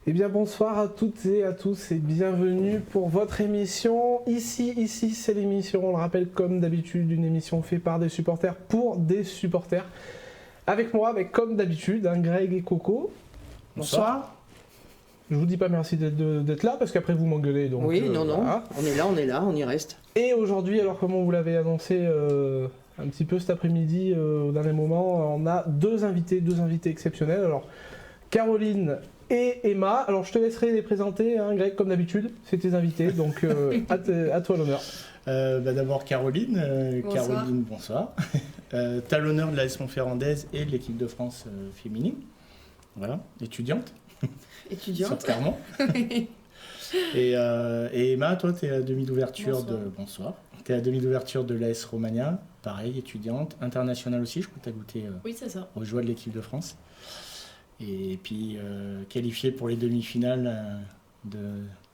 Eh bien bonsoir à toutes et à tous et bienvenue pour votre émission. Ici c'est l'émission, on le rappelle comme d'habitude, une émission faite par des supporters pour des supporters. Avec moi, comme d'habitude, Greg et Coco. Bonsoir. Je vous dis pas merci d'être là parce qu'après vous m'engueulez. Donc, oui, non, voilà. on est là, on y reste. Et aujourd'hui, alors comme on vous l'avait annoncé un petit peu cet après-midi, au dernier moment, on a deux invités exceptionnels. Alors Caroline et Emma. Alors je te laisserai les présenter, Greg, comme d'habitude, c'est tes invités, donc à toi l'honneur. D'abord Caroline. Bonsoir. Caroline, bonsoir. T'as l'honneur de l'AS Montferrandaise et de l'équipe de France féminine. Voilà, étudiante. Étudiante. Clairement. et Emma, toi, t'es à la demi d'ouverture de... Bonsoir. T'es à la demi d'ouverture de l'AS Romagna. Pareil, étudiante. Internationale aussi, je crois que t'as goûté Oui, c'est ça. aux joies de l'équipe de France. Et puis qualifiée pour les demi-finales de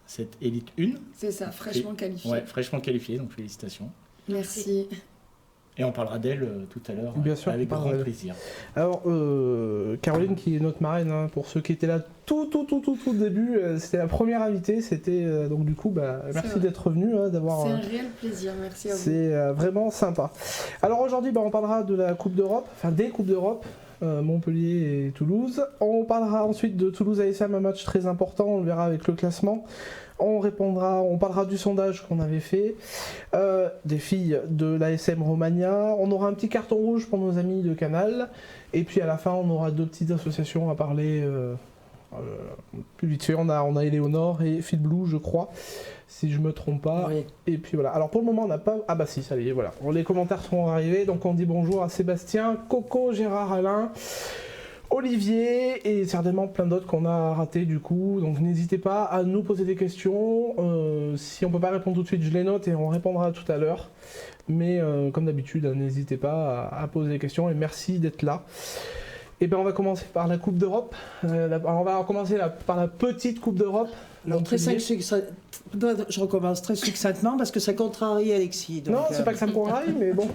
cette Elite 1. C'est ça, fraîchement qualifiée. Ouais, fraîchement qualifiée, donc félicitations. Merci. Et on parlera d'elle tout à l'heure, Bien sûr, avec grand plaisir. Alors, Caroline, qui est notre marraine, pour ceux qui étaient là tout au début, c'était la première invitée, c'était donc du coup, merci d'être venue, d'avoir... C'est un réel plaisir, merci à vous. C'est vraiment sympa. Alors aujourd'hui, on parlera de la Coupe d'Europe, enfin des Coupes d'Europe, Montpellier et Toulouse. On parlera ensuite de Toulouse ASM, un match très important, on le verra avec le classement. On parlera du sondage qu'on avait fait, des filles de l'ASM Romagna. On aura un petit carton rouge pour nos amis de Canal. Et puis à la fin, on aura deux petites associations à parler plus vite fait. On a Éléonore et Fil Blue, je crois, si je me trompe pas. Oui. Et puis voilà. Alors pour le moment, on n'a pas... Ah bah si, ça y est, voilà. Les commentaires sont arrivés. Donc on dit bonjour à Sébastien, Coco, Gérard, Alain, Olivier et certainement plein d'autres qu'on a ratés du coup. Donc n'hésitez pas à nous poser des questions. Si on peut pas répondre tout de suite, je les note et on répondra tout à l'heure. Mais comme d'habitude, n'hésitez pas à poser des questions et merci d'être là. Et bien on va commencer par la Coupe d'Europe. On va commencer par la petite Coupe d'Europe. Alors, je recommence très succinctement parce que ça contrarie Alexis. Donc, non, c'est pas que ça me contrarie, mais bon.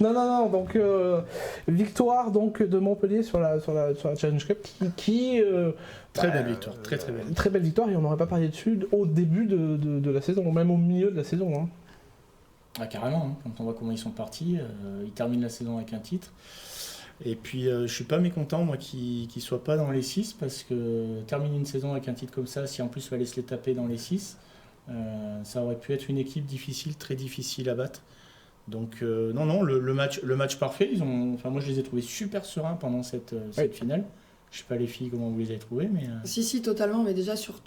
Non, donc victoire donc, de Montpellier sur la Challenge Cup qui très belle victoire, très belle. Très belle victoire et on n'aurait pas parlé dessus au début de la saison, même au milieu de la saison. Hein. Ah carrément, quand on voit comment ils sont partis, ils terminent la saison avec un titre. Et puis je suis pas mécontent moi qu'ils soient pas dans les 6 parce que terminer une saison avec un titre comme ça, si en plus il fallait se les taper dans les 6, ça aurait pu être une équipe difficile, très difficile à battre. Donc le match parfait. Moi je les ai trouvés super sereins pendant cette finale. Je sais pas les filles comment vous les avez trouvés, mais Si totalement, mais déjà sur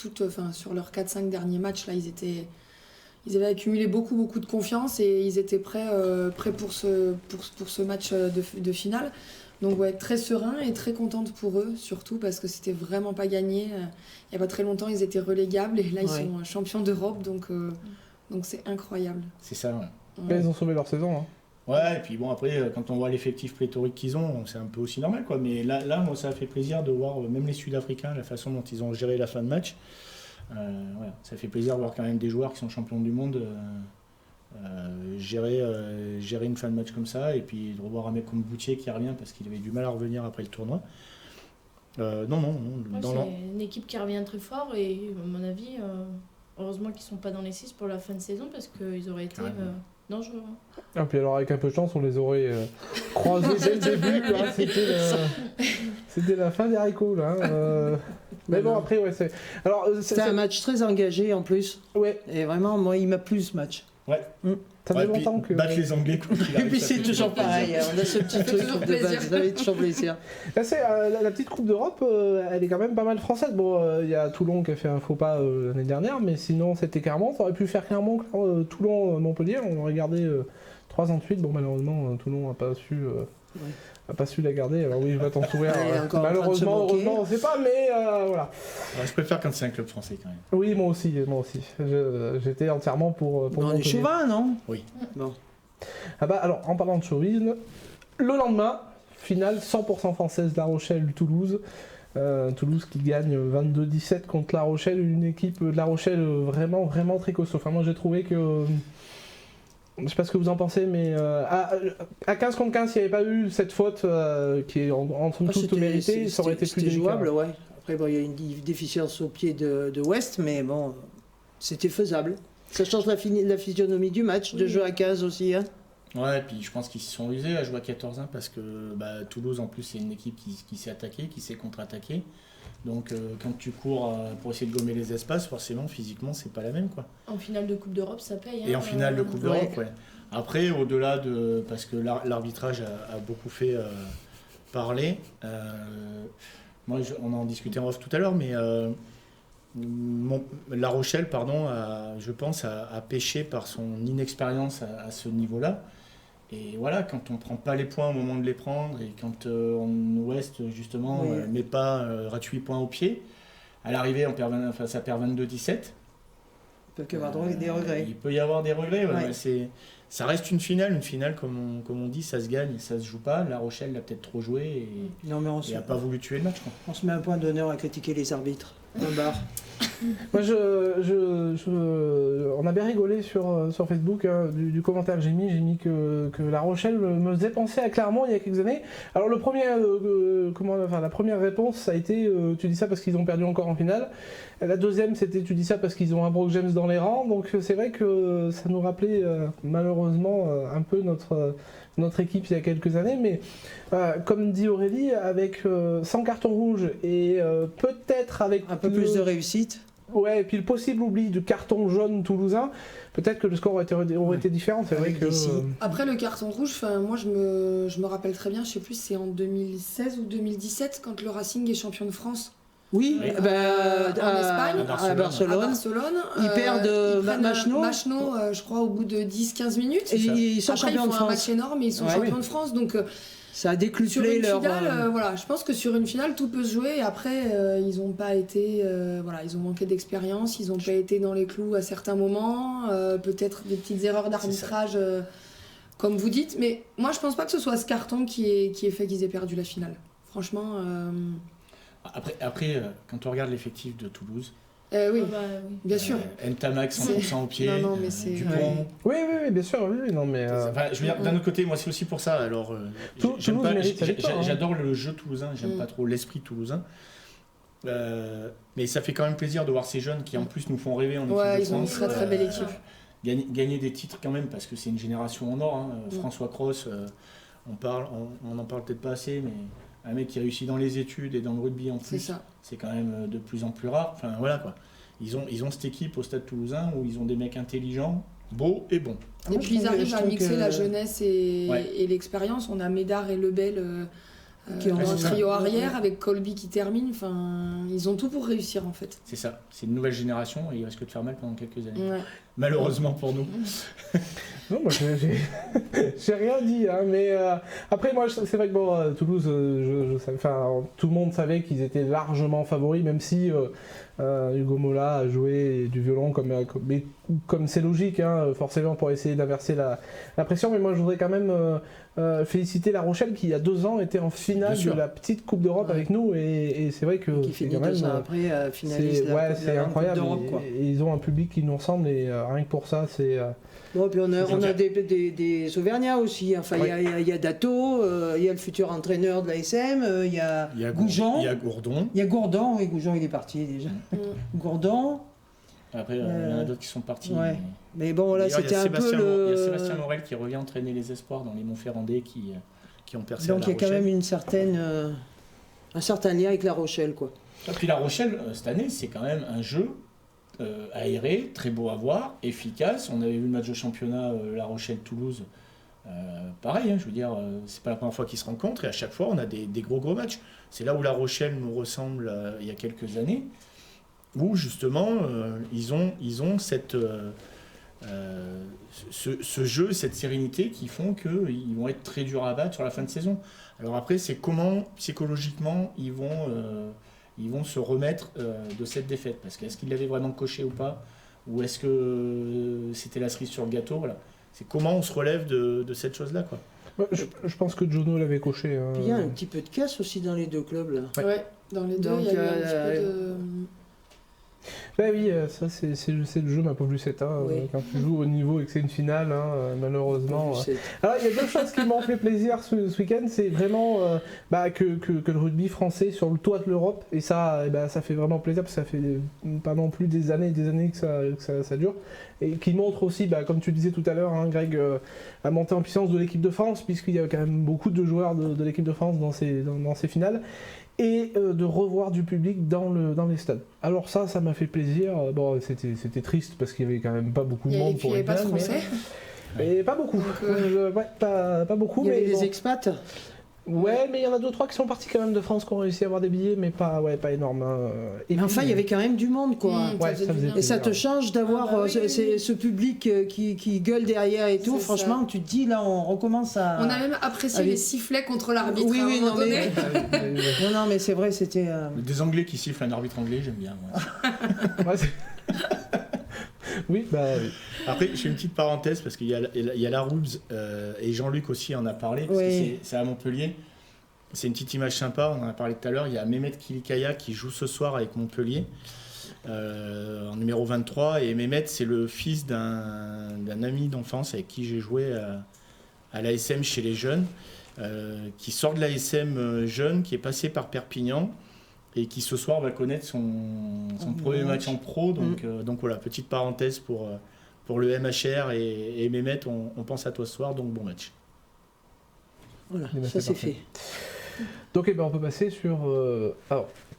leurs 4-5 derniers matchs là, ils avaient accumulé beaucoup de confiance et ils étaient prêts pour ce match de finale. Donc ouais, très serein et très contente pour eux, surtout parce que c'était vraiment pas gagné. Il y a pas très longtemps, ils étaient relégables et là ils sont champions d'Europe, donc c'est incroyable. C'est ça. Ouais. Ouais. Ils ont sauvé leur saison. Hein. Ouais, et puis bon après, quand on voit l'effectif pléthorique qu'ils ont, c'est un peu aussi normal quoi. Mais là, moi ça a fait plaisir de voir même les Sud-Africains, la façon dont ils ont géré la fin de match. Ça fait plaisir de voir quand même des joueurs qui sont champions du monde gérer une fin de match comme ça et puis de revoir un mec comme Boutier qui revient parce qu'il avait du mal à revenir après le tournoi. C'est une équipe qui revient très fort et à mon avis heureusement qu'ils sont pas dans les 6 pour la fin de saison parce qu'ils auraient été dangereux. Et puis alors avec un peu de chance on les aurait croisés dès le début, là, c'était la fin des haricots là. Mais bon après c'est... Alors, c'était un match très engagé en plus. Ouais. Et vraiment moi il m'a plu ce match. Ouais. Ça fait longtemps que... Battre les Anglais quoi. Et puis c'est toujours pareil, on a ce petit truc de base, ça fait toujours plaisir. Là, la petite Coupe d'Europe, elle est quand même pas mal française. Bon, il y a Toulon qui a fait un faux pas l'année dernière, mais sinon c'était Clermont. Ça aurait pu faire Clermont, Toulon, Montpellier. On aurait gardé 3 ans de suite. Bon, malheureusement, Toulon n'a pas su... n'a pas su la garder, alors oui, je vais t'en sourire. Malheureusement, heureusement, on sait pas, mais voilà. Ouais, je préfère quand c'est un club français quand même. Oui, moi aussi. J'étais entièrement pour on est chauvin, non? Oui. Bon. Ah bah, alors, en parlant de chauvinisme, le lendemain, finale 100% française La Rochelle-Toulouse. Toulouse qui gagne 22-17 contre La Rochelle, une équipe de La Rochelle vraiment très costaud. Enfin, moi j'ai trouvé que... Je sais pas ce que vous en pensez, mais à 15 contre 15, s'il n'y avait pas eu cette faute qui est en somme toute méritée, ça aurait été plus jouable, délicat. ouais. Après, bon, il y a une déficience au pied de West, mais bon, c'était faisable. Ça change la physionomie du match, de jeu à 15 aussi. Hein. Ouais, et puis je pense qu'ils se sont usés à jouer à 14-1 parce que Toulouse, en plus, c'est une équipe qui sait attaquer, qui sait contre-attaquer. Donc quand tu cours pour essayer de gommer les espaces, forcément, physiquement, c'est pas la même, quoi. En finale de Coupe d'Europe, ça paye. Et en finale de Coupe d'Europe, ouais. ouais. Après, au-delà de... Parce que l'arbitrage a beaucoup fait parler. Moi, on en discutait en off tout à l'heure, mais La Rochelle, pardon, je pense, a pêché par son inexpérience à ce niveau-là. Et voilà, quand on ne prend pas les points au moment de les prendre, et quand Ouest, justement, Oui. met pas rate 8 points au pied, à l'arrivée, ça perd 22-17. Il peut y avoir des regrets. Il peut y avoir des regrets. Ouais. Ça reste une finale. Une finale, comme on dit, ça se gagne, ça se joue pas. La Rochelle l'a peut-être trop joué et Non, mais n'a pas voulu tuer le match, quoi. on se met un point d'honneur à critiquer les arbitres. Un bar. Moi, on a bien rigolé sur Facebook du commentaire que j'ai mis. J'ai mis que La Rochelle me faisait penser à Clermont il y a quelques années. Alors la première réponse, ça a été tu dis ça parce qu'ils ont perdu encore en finale. La deuxième, c'était tu dis ça parce qu'ils ont un Brock James dans les rangs. Donc c'est vrai que ça nous rappelait malheureusement un peu notre équipe il y a quelques années. Mais comme dit Aurélie, avec 100 cartons rouges et peut-être avec Un peu plus de réussite. Ouais, et puis le possible oubli du carton jaune toulousain, peut-être que le score aurait été différent. C'est vrai Avec que. des Après le carton rouge, moi je me rappelle très bien, je sais plus, c'est en 2016 ou 2017 quand le Racing est champion de France. Oui, Oui. En Espagne, à Barcelone. À Barcelone. Ils perdent Machno. Machno, je crois, au bout de 10-15 minutes. Et ils sont Après, champions ils de font un France. match énorme et ils sont Ouais, champions oui. de France. Donc, Ça a sur décuplé une leur. finale, voilà, je pense que sur une finale, tout peut se jouer. Et après, ils n'ont pas été. Ils ont manqué d'expérience. Ils n'ont pas été dans les clous à certains moments. Peut-être des petites erreurs d'arbitrage, comme vous dites. Mais moi, je pense pas que ce soit ce carton qui ait fait qu'ils aient perdu la finale. Franchement. Après quand on regarde l'effectif de Toulouse, Oui, Ah bah, oui. bien sûr. Ntamak 100% au pied, Non, mais c'est- Dupont. Oui, bien sûr, oui, non, mais. Enfin, je veux dire, d'un autre côté, moi c'est aussi pour ça. Alors, j'aime Toulouse pas, mérite sa victoire, hein. j'adore le jeu toulousain, j'aime pas trop l'esprit toulousain. Mais ça fait quand même plaisir de voir ces jeunes qui en plus nous font rêver en équipe Ouais, de ils ont une France. très très belle équipe. Gagner des titres quand même parce que c'est une génération en or. Hein. François Cross, on en parle peut-être pas assez, mais un mec qui réussit dans les études et dans le rugby en C'est plus, ça. c'est quand même de plus en plus rare. Enfin voilà quoi. Ils ont cette équipe au Stade Toulousain où ils ont des mecs intelligents, beaux et bons. Et Moi, puis ils arrivent à mixer la jeunesse et Ouais. l'expérience. On a Médard et Lebel Qui ont un un trio ouais. arrière avec Colby qui termine. Enfin, ils ont tout pour réussir en fait. C'est ça. C'est une nouvelle génération et il risque de faire mal pendant quelques années. Ouais. Malheureusement pour nous. Non, moi j'ai rien dit, hein, mais après moi c'est vrai que bon, Toulouse, tout le monde savait qu'ils étaient largement favoris, même si Hugo Mola a joué du violon comme c'est logique, hein, forcément pour essayer d'inverser la pression, mais moi je voudrais quand même féliciter La Rochelle qui il y a 2 ans était en finale de la petite Coupe d'Europe avec nous et c'est vrai que Qui c'est finit quand même 2 ans après, finaliste c'est incroyable d'Europe, quoi. et ils ont un public qui nous ressemble et rien que pour ça c'est Bon, puis on a des Auvergnats aussi. Enfin, il y a Dato, il y a le futur entraîneur de l'ASM, il y a Goujon. Il y a Gourdon. Il y a Gourdon, oui, Goujon il est parti déjà. Gourdon. Après, il y en a d'autres qui sont partis. Ouais. Mais bon, là, D'ailleurs, c'était un peu le. Il y a Sébastien Morel qui revient entraîner les espoirs dans les Montferrandais qui ont percé Donc à La il y a quand Rochelle. même un certain lien avec La Rochelle, quoi. Et puis La Rochelle, cette année, c'est quand même un jeu aéré, très beau à voir, efficace. On avait vu le match de championnat La Rochelle-Toulouse. Pareil, hein, je veux dire, c'est pas la première fois qu'ils se rencontrent et à chaque fois on a des gros gros matchs. C'est là où La Rochelle nous ressemble il y a quelques années, où justement ils ont cette, ce jeu, cette sérénité qui font qu'ils vont être très durs à battre sur la fin de saison. Alors après, c'est comment psychologiquement ils vont se remettre de cette défaite. Parce qu'est-ce qu'ils l'avaient vraiment coché ou pas? Ou est-ce que c'était la cerise sur le gâteau? Voilà. C'est comment on se relève de cette chose-là, quoi. je pense que Jono l'avait coché. Puis il y a un petit peu de casse aussi dans les deux clubs, là. Ouais, dans les deux, Donc, il y a eu un petit peu de. Bah oui, ça c'est le jeu ma pauvre Lucette, hein, Oui. quand tu joues au niveau et que c'est une finale, hein, malheureusement. Alors il y a deux choses qui m'ont fait plaisir ce week-end, c'est vraiment que le rugby français sur le toit de l'Europe, et ça, ça fait vraiment plaisir parce que ça fait pas non plus des années et des années que ça dure, et qui montre aussi, comme tu disais tout à l'heure, hein, Greg, la montée en puissance de l'équipe de France, puisqu'il y a quand même beaucoup de joueurs de l'équipe de France dans ces finales. Et de revoir du public dans les stades. Alors ça m'a fait plaisir. Bon, c'était triste parce qu'il y avait quand même pas beaucoup de monde pour les pas de Français. Mais pas beaucoup. Pas beaucoup. Il y avait des expats. Ouais, mais il y en a 2-3 qui sont partis quand même de France, qui ont réussi à avoir des billets, mais pas énorme. Hein. Mais enfin, il y avait quand même du monde, quoi. Et ça te change d'avoir ce public qui gueule derrière et tout. Franchement, ça. Tu te dis, là, on recommence à... On a même apprécié les sifflets contre l'arbitre. Oui, non, mais c'est vrai, c'était... Des Anglais qui sifflent un arbitre anglais, j'aime bien. Oui, oui. Après, je fais une petite parenthèse parce qu'il y a la Roubs et Jean-Luc aussi en a parlé. Parce que c'est à Montpellier. C'est une petite image sympa, on en a parlé tout à l'heure. Il y a Mehmet Kilikaya qui joue ce soir avec Montpellier en numéro 23. Et Mehmet, c'est le fils d'un ami d'enfance avec qui j'ai joué à l'ASM chez les jeunes, qui sort de l'ASM jeune, qui est passé par Perpignan. Et qui ce soir va connaître son premier match en pro. Donc voilà, petite parenthèse pour le MHR et Mehmet, on pense à toi ce soir, donc bon match. Voilà, ça c'est fait. Donc on peut passer sur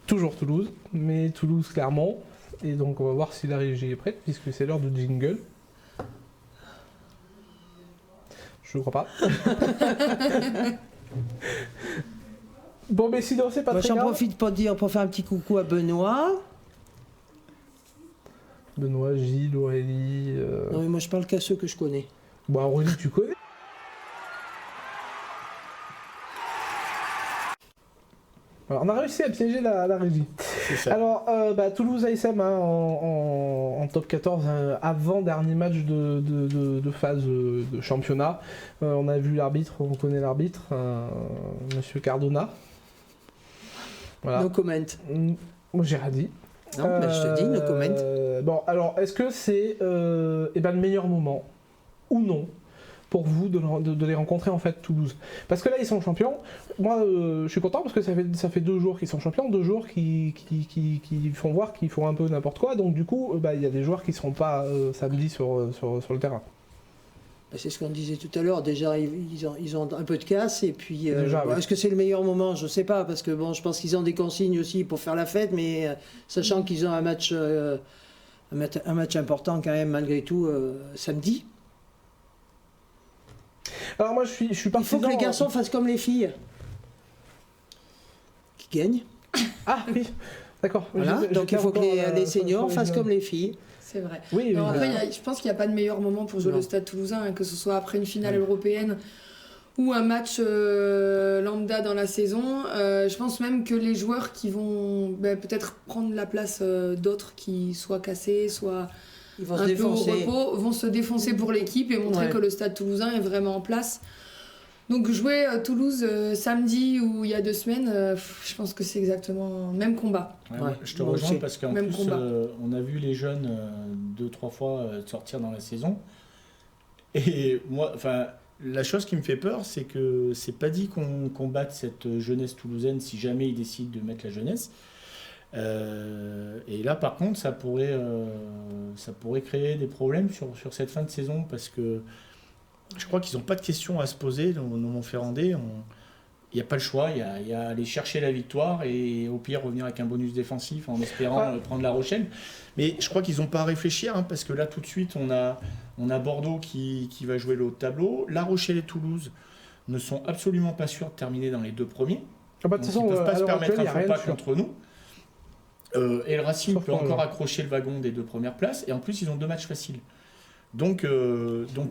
toujours Toulouse, mais Toulouse-Clermont. Et donc on va voir si la régie est prête, puisque c'est l'heure de jingle. Je ne crois pas. Bon, mais sinon, c'est pas très grave. J'en profite pour faire un petit coucou à Benoît. Benoît, Gilles, Aurélie... Non, mais moi, je parle qu'à ceux que je connais. Bon, Aurélie, tu connais. Alors, on a réussi à piéger la régie. C'est ça. Alors, Toulouse ASM en top 14, avant-dernier match de phase de championnat. On a vu l'arbitre, on connaît l'arbitre, Monsieur Cardona. Voilà. No comment. Moi, j'ai rien dit. Non, je te dis, no comment. Bon, alors, est-ce que c'est le meilleur moment ou non pour vous de les rencontrer en fait Toulouse? Parce que là ils sont champions. Moi je suis content parce que ça fait 2 jours qu'ils sont champions, 2 jours qui font voir qu'ils font un peu n'importe quoi. Donc du coup il y a des joueurs qui ne seront pas samedi sur le terrain. C'est ce qu'on disait tout à l'heure, déjà ils ont un peu de casse et puis oui. Est-ce que c'est le meilleur moment? Je sais pas, parce que bon, je pense qu'ils ont des consignes aussi pour faire la fête, mais sachant qu'ils ont un match important quand même malgré tout samedi. Alors moi je suis partisan... Il faut que les garçons fassent comme les filles. Qui gagnent. Ah oui, d'accord. Voilà. Donc il faut que les seniors fassent comme les filles. C'est vrai. Oui, non, après, je pense qu'il n'y a pas de meilleur moment pour jouer le Stade Toulousain, hein, que ce soit après une finale européenne ou un match lambda dans la saison. Je pense même que les joueurs qui vont peut-être prendre la place d'autres qui soient cassés, soit ils vont un peu au repos, vont se défoncer pour l'équipe et montrer que le Stade Toulousain est vraiment en place. Donc jouer Toulouse samedi ou il y a 2 semaines, je pense que c'est exactement le même combat. Je te rejoins parce qu'en plus on a vu les jeunes 2-3 fois sortir dans la saison. Et moi, la chose qui me fait peur, c'est que c'est pas dit qu'on batte cette jeunesse toulousaine si jamais ils décident de mettre la jeunesse. Et là par contre ça pourrait créer des problèmes sur cette fin de saison parce que je crois qu'ils n'ont pas de questions à se poser dans Montferrandais. Il n'y a pas le choix, il y a aller chercher la victoire et au pire revenir avec un bonus défensif en espérant prendre La Rochelle. Mais je crois qu'ils n'ont pas à réfléchir parce que là tout de suite on a Bordeaux qui va jouer le haut de tableau. La Rochelle et Toulouse ne sont absolument pas sûrs de terminer dans les 2 premiers. De toute façon, ils ne peuvent pas se permettre un faux pas sûr. contre nous. Et le Racing peut encore accrocher le wagon des 2 premières places et en plus ils ont 2 matchs faciles. Donc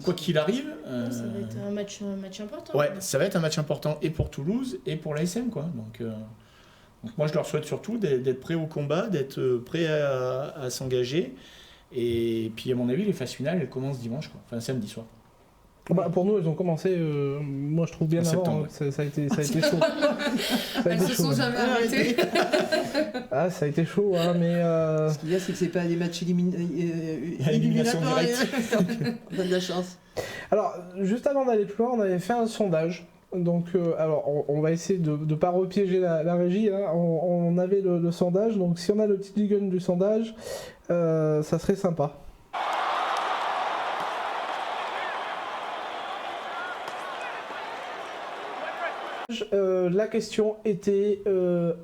quoi qu'il arrive... ça va être un match important. Ouais, ça va être un match important et pour Toulouse et pour l'ASM, quoi. Donc moi je leur souhaite surtout d'être prêts au combat, d'être prêts à s'engager. Et puis à mon avis les phases finales elles commencent dimanche, quoi. Enfin samedi soir. Bah, pour nous, elles ont commencé, moi je trouve bien avant, ça a été chaud. Elles se sont jamais arrêtées. Ah, ça a été chaud, hein, mais... Ce qu'il y a, c'est que c'est pas des matchs éliminatoires. On a de la chance. Alors, juste avant d'aller plus loin, on avait fait un sondage. Donc, alors, on va essayer de ne pas repiéger la régie. Hein. On avait le sondage, donc si on a le petit jingle du sondage, ça serait sympa. La question était,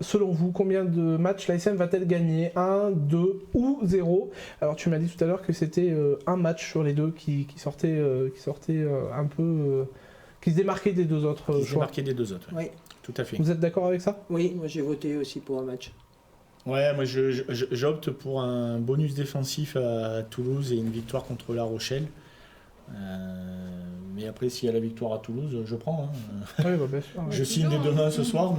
selon vous, combien de matchs l'ASM va-t-elle gagner? 1, 2 ou 0? Alors tu m'as dit tout à l'heure que c'était un match sur les deux qui sortait un peu... qui se démarquait des deux autres choix. Qui se démarquait des deux autres, oui. Tout à fait. Vous êtes d'accord avec ça? Oui, moi j'ai voté aussi pour un match. Ouais, moi j'opte pour un bonus défensif à Toulouse et une victoire contre La Rochelle. Mais après, s'il y a la victoire à Toulouse, je prends. Hein. Oui, bah, bien sûr. Je signe dès demain ce soir,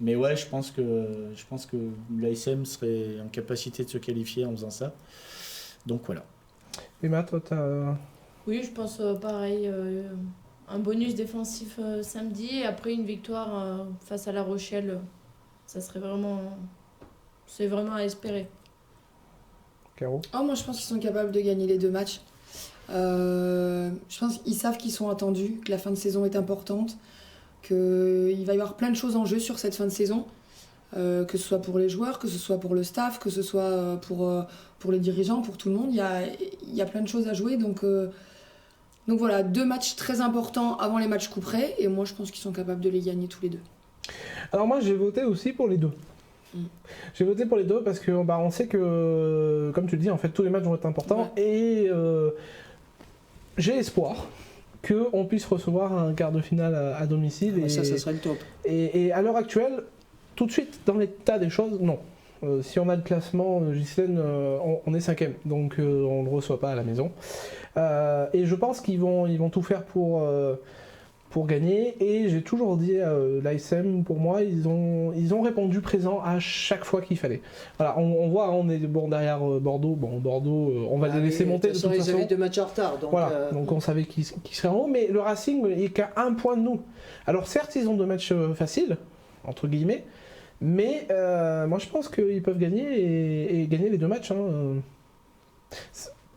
mais ouais, je pense que l'ASM serait en capacité de se qualifier en faisant ça. Donc voilà. Emma, toi, t'as... Oui, je pense pareil. Un bonus défensif samedi et après une victoire face à La Rochelle. Ça serait vraiment... C'est vraiment à espérer. Caro? Moi, je pense qu'ils sont capables de gagner les deux matchs. Je pense qu'ils savent qu'ils sont attendus, que la fin de saison est importante, qu'il va y avoir plein de choses en jeu sur cette fin de saison, que ce soit pour les joueurs, que ce soit pour le staff, que ce soit pour les dirigeants, pour tout le monde. Il y a plein de choses à jouer, donc voilà, 2 matchs très importants avant les matchs couperets, et moi je pense qu'ils sont capables de les gagner tous les deux. Alors moi j'ai voté aussi pour les deux. J'ai voté pour les deux parce que on sait que, comme tu le dis, en fait tous les matchs vont être importants, et j'ai espoir qu'on puisse recevoir un quart de finale à domicile. Ça serait le top. Et à l'heure actuelle, tout de suite, dans l'état des choses, non. Si on a le classement, Ghislaine, on est 5e, donc on ne le reçoit pas à la maison. Et je pense qu'ils vont tout faire pour gagner. Et j'ai toujours dit, l'ASM, pour moi, ils ont répondu présent à chaque fois qu'il fallait. Voilà, on voit, on est derrière Bordeaux. Bon, Bordeaux, on va les laisser monter de toute façon. Ils avaient 2 matchs en retard. Donc, voilà, donc on savait qui serait en haut. Mais le Racing est qu'à 1 point de nous. Alors certes, ils ont 2 matchs faciles, entre guillemets. Mais moi je pense qu'ils peuvent gagner et gagner les 2 matchs. Hein.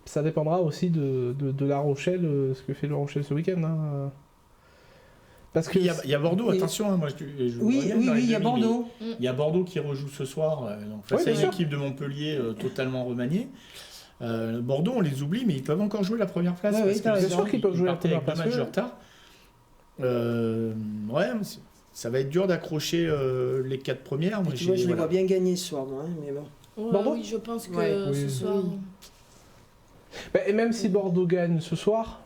Ça dépendra aussi de La Rochelle, ce que fait La Rochelle ce week-end. Hein. Parce qu'il y a Bordeaux, attention. Hein, moi, oui, il y a Bordeaux. Il y a Bordeaux qui rejoue ce soir face à une équipe de Montpellier totalement remaniée. Bordeaux, on les oublie, mais ils peuvent encore jouer la première place. Bien sûr qu'ils peuvent jouer la première place. Pas mal de retard. Ça va être dur d'accrocher les 4 premières. Moi, je les vois bien gagner ce soir, moi, mais bon. Bordeaux, oui, je pense que ce soir. Oui. Et même si Bordeaux gagne ce soir,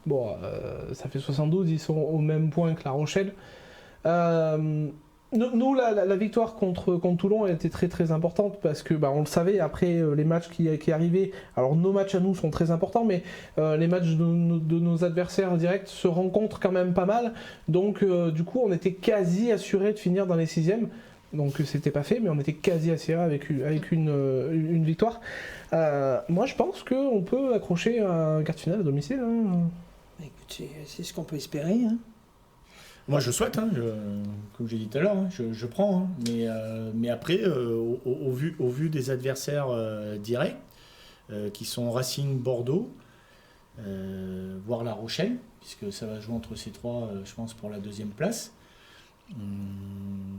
ça fait 72, ils sont au même point que La Rochelle. Nous, la victoire contre Toulon, elle était très très importante parce que on le savait après les matchs qui arrivaient. Alors nos matchs à nous sont très importants, mais les matchs de nos adversaires directs se rencontrent quand même pas mal. Donc du coup, on était quasi assuré de finir dans les 6e. Donc c'était pas fait, mais on était quasi assuré avec une victoire. Moi, je pense qu'on peut accrocher un quart de finale à domicile. Hein. Écoute, c'est ce qu'on peut espérer. Hein. Moi, je souhaite, comme j'ai dit tout à l'heure, je prends. Mais après, au vu des adversaires directs, qui sont Racing, Bordeaux, voire La Rochelle, puisque ça va jouer entre ces 3, je pense, pour la 2e place.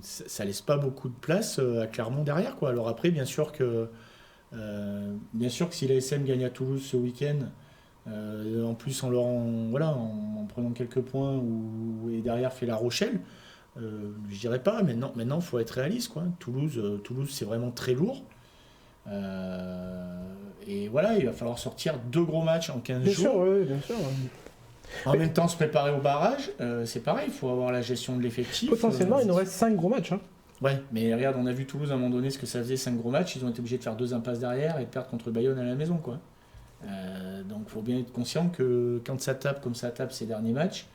Ça laisse pas beaucoup de place à Clermont derrière, quoi. Alors après, bien sûr que si l'ASM gagne à Toulouse ce week-end, en plus en prenant quelques points et derrière fait La Rochelle, je dirais pas, mais maintenant faut être réaliste, quoi. Toulouse c'est vraiment très lourd. Et voilà, il va falloir sortir 2 gros matchs en 15 jours. Bien sûr. En même temps, se préparer au barrage, c'est pareil, il faut avoir la gestion de l'effectif. Potentiellement, il nous reste 5 gros matchs. Hein. Ouais, mais regarde, on a vu Toulouse à un moment donné ce que ça faisait, 5 gros matchs, ils ont été obligés de faire 2 impasses derrière et de perdre contre Bayonne à la maison, quoi. Donc il faut bien être conscient que quand ça tape comme ça tape ces derniers matchs,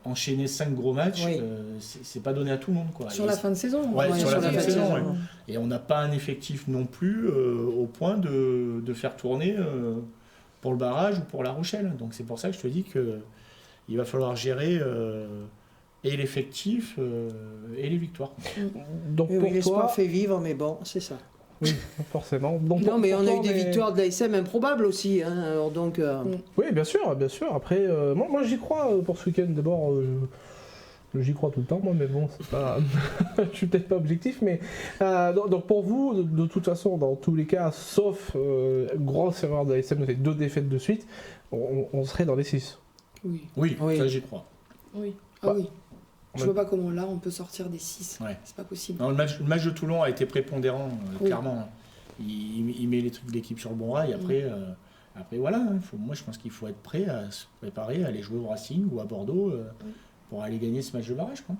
enchaîner 5 gros matchs, c'est pas donné à tout le monde, quoi. Sur la fin de saison. Sur la fin de saison. Ouais. Et on n'a pas un effectif non plus au point de faire tourner pour le barrage ou pour La Rochelle. Donc c'est pour ça que je te dis qu'il va falloir gérer et l'effectif et les victoires. Donc pour l'espoir toi... fait vivre, mais bon, c'est ça. Oui, forcément. Donc, non, mais on a eu des victoires de l'ASM improbables aussi. Hein, alors donc, Oui, bien sûr, bien sûr. Après, moi j'y crois pour ce week-end. D'abord, j'y crois tout le temps, moi, mais bon, c'est pas... je suis peut-être pas objectif, mais... donc pour vous, de toute façon, dans tous les cas, sauf grosse erreur de l'ASM, c'est 2 défaites de suite, on serait dans les 6. Oui, ça j'y crois. Oui. Ah oui. Je vois pas comment là on peut sortir des 6. Ouais. C'est pas possible. Non, le match de Toulon a été prépondérant, clairement. Il met les trucs de l'équipe sur le bon rail. Après, voilà. Moi, je pense qu'il faut être prêt à se préparer à aller jouer au Racing ou à Bordeaux pour aller gagner ce match de barrage. Quoi.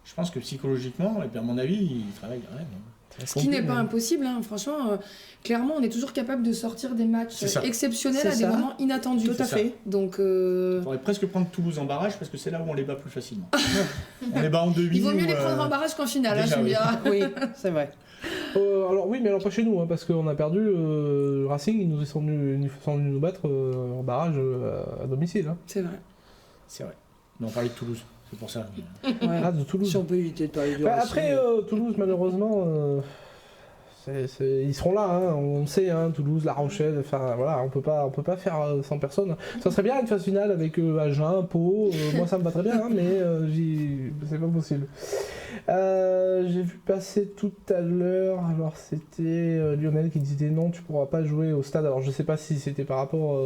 Je pense que psychologiquement, et puis à mon avis, il travaille. Ce qui n'est pas impossible, hein. Franchement, clairement, on est toujours capable de sortir des matchs exceptionnels à des moments inattendus. Tout à fait. Donc, il faudrait presque prendre Toulouse en barrage parce que c'est là où on les bat plus facilement. On les bat en demi. Il vaut mieux les prendre en barrage qu'en finale, je me dirais. Oui, c'est vrai. Alors oui, mais alors pas chez nous, hein, parce qu'on a perdu Racing, ils sont venus nous battre en barrage à domicile. Hein. C'est vrai. C'est vrai. Mais on parlait de Toulouse. C'est pour ça. De Toulouse. Si on peut éviter de parler du Racing. Après, Toulouse, malheureusement, ils seront là, hein, on sait, hein, Toulouse, La Rochelle, enfin voilà, on peut pas faire 100 personnes. Ça serait bien une phase finale avec Agen, Pau, moi ça me va très bien, hein, mais c'est pas possible. J'ai vu passer tout à l'heure, alors c'était Lionel qui disait non, tu pourras pas jouer au stade. Alors je sais pas si c'était par rapport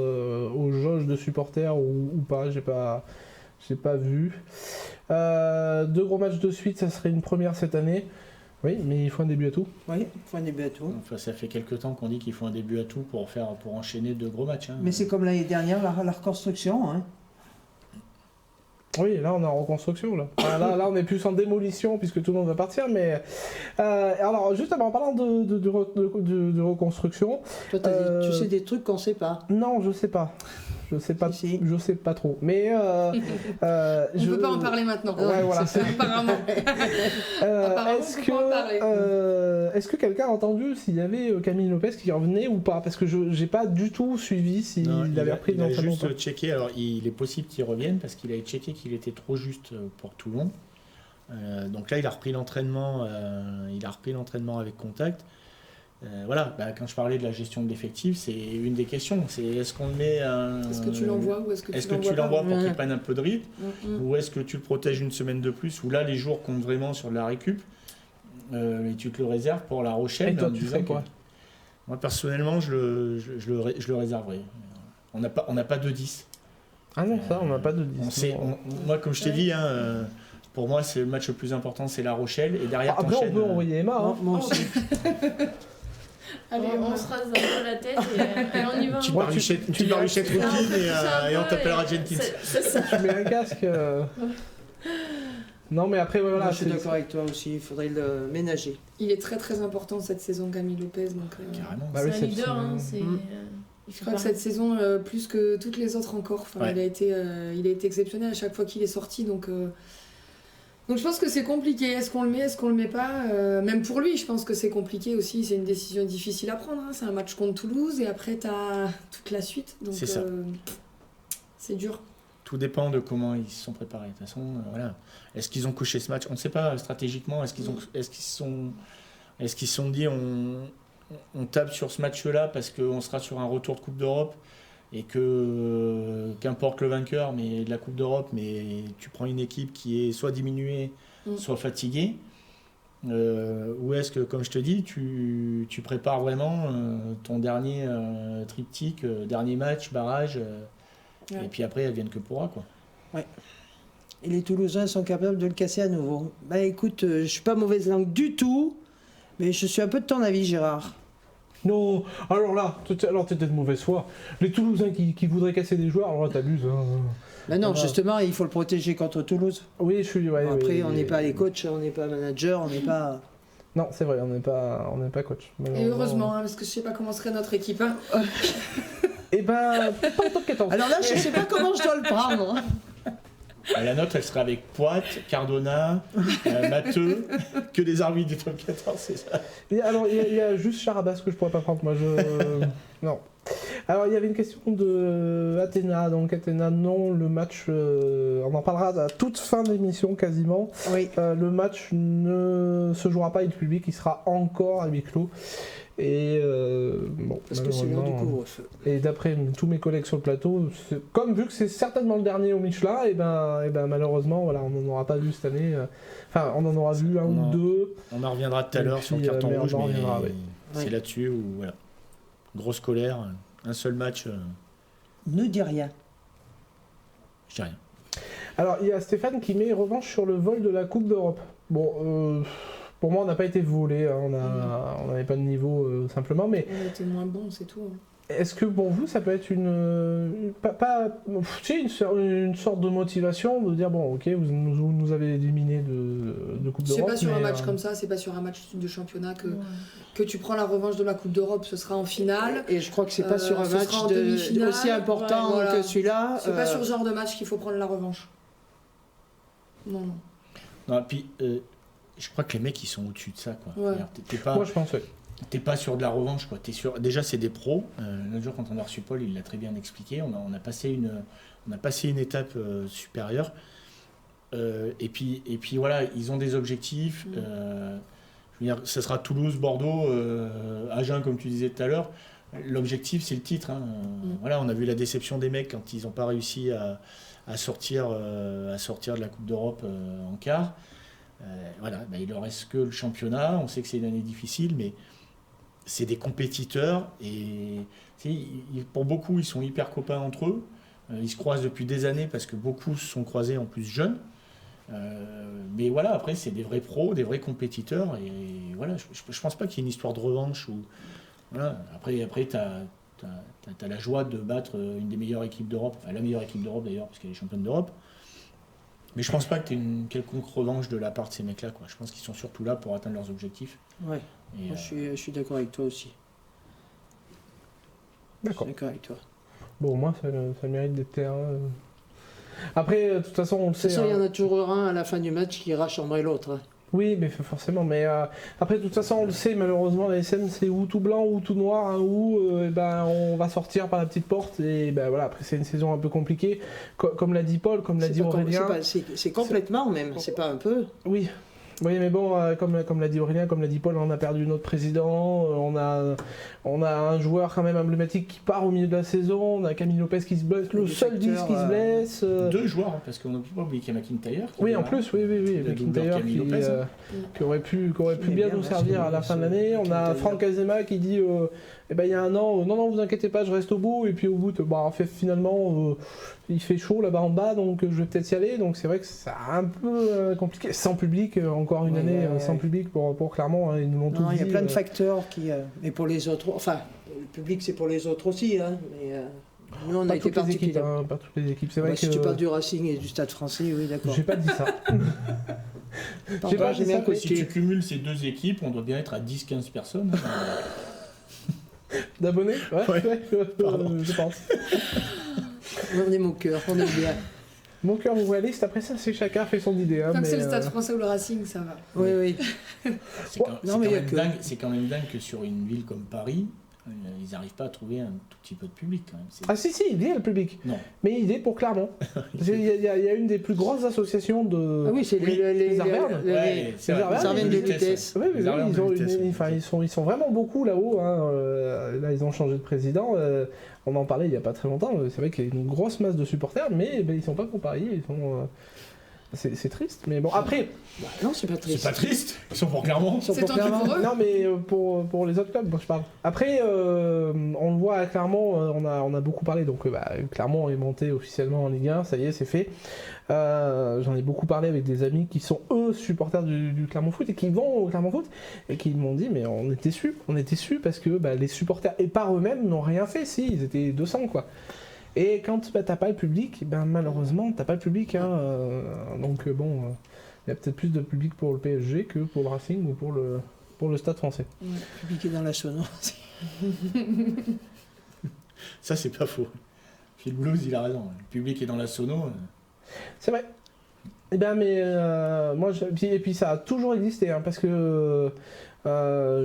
aux jauges de supporters ou pas, j'ai pas vu. 2 gros matchs de suite, ça serait une première cette année. Oui, mais il faut un début à tout. Oui, il faut un début à tout. Enfin, ça fait quelques temps qu'on dit qu'il faut un début à tout pour enchaîner 2 gros matchs. Hein. Mais c'est comme l'année dernière, la reconstruction. Hein. Oui, là on est en reconstruction. Là, là on est plus en démolition puisque tout le monde va partir. Mais alors, justement, en parlant de reconstruction... Toi, tu sais des trucs qu'on sait pas. Non, je sais pas. Je sais pas, je sais pas trop. Mais on peut pas en parler maintenant. Ouais, voilà. Apparemment. Est-ce que quelqu'un a entendu s'il y avait Camille Lopez qui revenait ou pas? Parce que j'ai pas du tout suivi s'il avait repris l'entraînement. Il a juste pas. checké. Alors, il est possible qu'il revienne parce qu'il avait checké qu'il était trop juste pour Toulon. Donc là, il a repris l'entraînement. Avec Contact. Voilà, quand je parlais de la gestion de l'effectif, c'est une des questions. C'est est-ce qu'on le met Est-ce que tu l'envoies ou est-ce que tu l'envoies pour qu'il prenne un peu de rythme ou est-ce que tu le protèges une semaine de plus ou là les jours comptent vraiment sur de la récup et tu te le réserves pour La Rochelle. Et toi, tu fais quoi? Moi personnellement, je le réserverai. On n'a pas de 10. Ah non, ça, on n'a pas de 10. Moi, comme je t'ai dit, pour moi, c'est le match le plus important, c'est La Rochelle et derrière. Après, on peut envoyer Emma. Hein. Moi aussi. Allez, on se rase un peu la tête et on y va. Tu pars Richette Routine et on t'appellera Jenkins. Tu mets un casque. Non, mais après, voilà. Moi, je suis d'accord avec toi aussi, il faudrait le ménager. Il est très très important cette saison, Camille Lopez. Donc, carrément. C'est un leader, hein, je crois que cette saison, plus que toutes les autres encore, il a été exceptionnel à chaque fois qu'il est sorti. Donc je pense que c'est compliqué. Est-ce qu'on le met, est-ce qu'on le met pas même pour lui, je pense que c'est compliqué aussi. C'est une décision difficile à prendre. Hein. C'est un match contre Toulouse et après, tu as toute la suite. Donc c'est ça. C'est dur. Tout dépend de comment ils se sont préparés. De toute façon, voilà. Est-ce qu'ils ont couché ce match? On ne sait pas stratégiquement. Est-ce qu'ils se sont dit on tape sur ce match-là parce qu'on sera sur un retour de Coupe d'Europe et que qu'importe le vainqueur mais de la Coupe d'Europe, mais tu prends une équipe qui est soit diminuée, soit fatiguée, ou est-ce que, comme je te dis, tu prépares vraiment ton dernier triptyque, dernier match, barrage, et puis après, elles viennent que pourra, quoi. Ouais. Et les Toulousains sont capables de le casser à nouveau. Bah écoute, je suis pas mauvaise langue du tout, mais je suis un peu de ton avis, Gérard. Non, alors là, t'es de mauvaise foi. Les Toulousains qui voudraient casser des joueurs, alors là t'abuses. Hein. Ben non, justement, il faut le protéger contre Toulouse. Oui, je suis. Ouais, après, on n'est pas les coachs, on n'est pas manager, on n'est pas. Non, c'est vrai, on n'est pas coach. Et heureusement, parce que je sais pas comment serait notre équipe. Hein. Et ben, pas en tant qu'étant. Alors là, je sais pas comment je dois le prendre. La note, elle serait avec Poit, Cardona, Matteux, que des arbitres du top 14, c'est ça. Et alors, il y a juste Charabas que je pourrais pas prendre, moi. Non. Alors il y avait une question de Athéna, donc Athéna non, le match, on en parlera à toute fin de l'émission quasiment. Oui. Le match ne se jouera pas avec le public, il sera encore à huis clos. Et bon, parce que c'est l'heure du couvre-feu. Et d'après tous mes collègues sur le plateau, comme vu que c'est certainement le dernier au Michelin, et ben malheureusement voilà, on n'en aura pas vu cette année. Enfin, on en aura vu un ou deux. On en reviendra tout à l'heure sur le carton rouge, mais c'est là-dessus où voilà, grosse colère, un seul match. Ne dis rien. Je dis rien. Alors il y a Stéphane qui met revanche sur le vol de la Coupe d'Europe. Bon. Pour moi, on n'a pas été volé, hein, on n'avait pas de niveau simplement, mais... On a été moins bon, c'est tout. Est-ce que pour vous, ça peut être une sorte de motivation de dire, bon, ok, vous nous avez éliminé de Coupe d'Europe, c'est pas sur un match comme ça, c'est pas sur un match de championnat que tu prends la revanche de la Coupe d'Europe, ce sera en finale. Et je crois que c'est pas sur un match aussi important que celui-là. C'est pas sur ce genre de match qu'il faut prendre la revanche. Non. Non, puis... je crois que les mecs ils sont au-dessus de ça quoi. Ouais. Moi je pense. T'es pas sur de la revanche quoi. T'es sur. Déjà c'est des pros. L'autre jour quand on a reçu Paul, il l'a très bien expliqué. On a passé une étape supérieure. Et puis voilà, ils ont des objectifs. Je veux dire, ça sera Toulouse, Bordeaux, Agen comme tu disais tout à l'heure. L'objectif c'est le titre. Hein. Voilà, on a vu la déception des mecs quand ils n'ont pas réussi à sortir de la Coupe d'Europe en quart. Voilà, il leur reste que le championnat. On sait que c'est une année difficile, mais c'est des compétiteurs et pour beaucoup, ils sont hyper copains entre eux. Ils se croisent depuis des années parce que beaucoup se sont croisés en plus jeunes. Mais voilà, après, c'est des vrais pros, des vrais compétiteurs. Et voilà, je pense pas qu'il y ait une histoire de revanche. Voilà. Après t'as la joie de battre une des meilleures équipes d'Europe, enfin la meilleure équipe d'Europe d'ailleurs, parce qu'elle est championne d'Europe. Mais je pense pas que tu aies une quelconque revanche de la part de ces mecs-là, quoi. Je pense qu'ils sont surtout là pour atteindre leurs objectifs. Ouais. Et moi, je suis d'accord avec toi aussi. D'accord. Je suis d'accord avec toi. Bon, moi, ça mérite d'être terrain. Après, de toute façon, on le sait. De toute façon, il y en a toujours un à la fin du match qui ira chambrer l'autre. Hein. Oui, mais forcément. Mais après, de toute façon, on le sait, malheureusement, la SM, c'est ou tout blanc ou tout noir, hein, ou on va sortir par la petite porte. Et voilà, après, c'est une saison un peu compliquée. Comme l'a dit Paul, comme l'a dit Aurélien. C'est complètement même, c'est pas un peu. Oui. Oui, mais bon, comme l'a dit Aurélien, comme l'a dit Paul, on a perdu notre président, on a un joueur quand même emblématique qui part au milieu de la saison, on a Camille Lopez qui se blesse, le seul 10 qui se blesse. Deux joueurs, hein, parce qu'on n'a pas oublié qu'il y a McIntyre. Oui, en plus, oui, McIntyre qui aurait pu bien nous servir à la fin de l'année. On a Franck Azema qui dit, il y a un an, non, vous inquiétez pas, je reste au bout, et puis au bout, en fait, finalement, il fait chaud là-bas en bas, donc je vais peut-être y aller, donc c'est vrai que c'est un peu compliqué, sans public, encore une année sans public pour Clermont, hein, ils nous l'ont tout dit. Il y a plein de facteurs qui, mais pour les autres, enfin, le public c'est pour les autres aussi, hein, mais nous on a été particuliers. Pas toutes les équipes, c'est vrai que... Si tu parles du Racing et du Stade Français, oui d'accord. J'ai pas dit ça. J'ai bien si tu cumules ces deux équipes, on doit bien être à 10-15 personnes. D'abonnés ? Ouais, je pense. On est mon cœur, on aime bien. Mon cœur vous réaliste, après ça, c'est chacun fait son idée. Hein, comme c'est le Stade Français ou le Racing, ça va. Oui. C'est quand même dingue que sur une ville comme Paris, ils n'arrivent pas à trouver un tout petit peu de public quand même. Ah si, il y a le public. Non. Mais il est pour Clermont. Il y a une des plus grosses associations de... Ah oui, c'est les Arvernes. Les Arvernes de vitesse. Oui, ils sont vraiment beaucoup là-haut. Hein. Là, ils ont changé de président. On en parlait il n'y a pas très longtemps. C'est vrai qu'il y a une grosse masse de supporters, mais ils sont pas pour Paris. Ils sont... C'est triste, mais bon, après... non, c'est pas triste. C'est pas triste, ils sont pour Clermont. C'est tant pis pour eux. Non, mais pour les autres clubs, moi je parle. Après, on le voit à Clermont, on a beaucoup parlé, donc Clermont est monté officiellement en Ligue 1, ça y est, c'est fait. J'en ai beaucoup parlé avec des amis qui sont eux supporters du Clermont Foot et qui vont au Clermont Foot et qui m'ont dit, mais on est déçus parce que les supporters, et par eux-mêmes, n'ont rien fait, si, ils étaient 200, quoi. Et quand t'as pas le public, malheureusement t'as pas le public, hein, donc bon, il y a peut-être plus de public pour le PSG que pour le Racing ou pour le Stade Français. Ouais, le public est dans la sono. Ça c'est pas faux. Phil Blues il a raison, le public est dans la sono. C'est vrai. Eh ben, mais moi, et puis ça a toujours existé, hein, parce que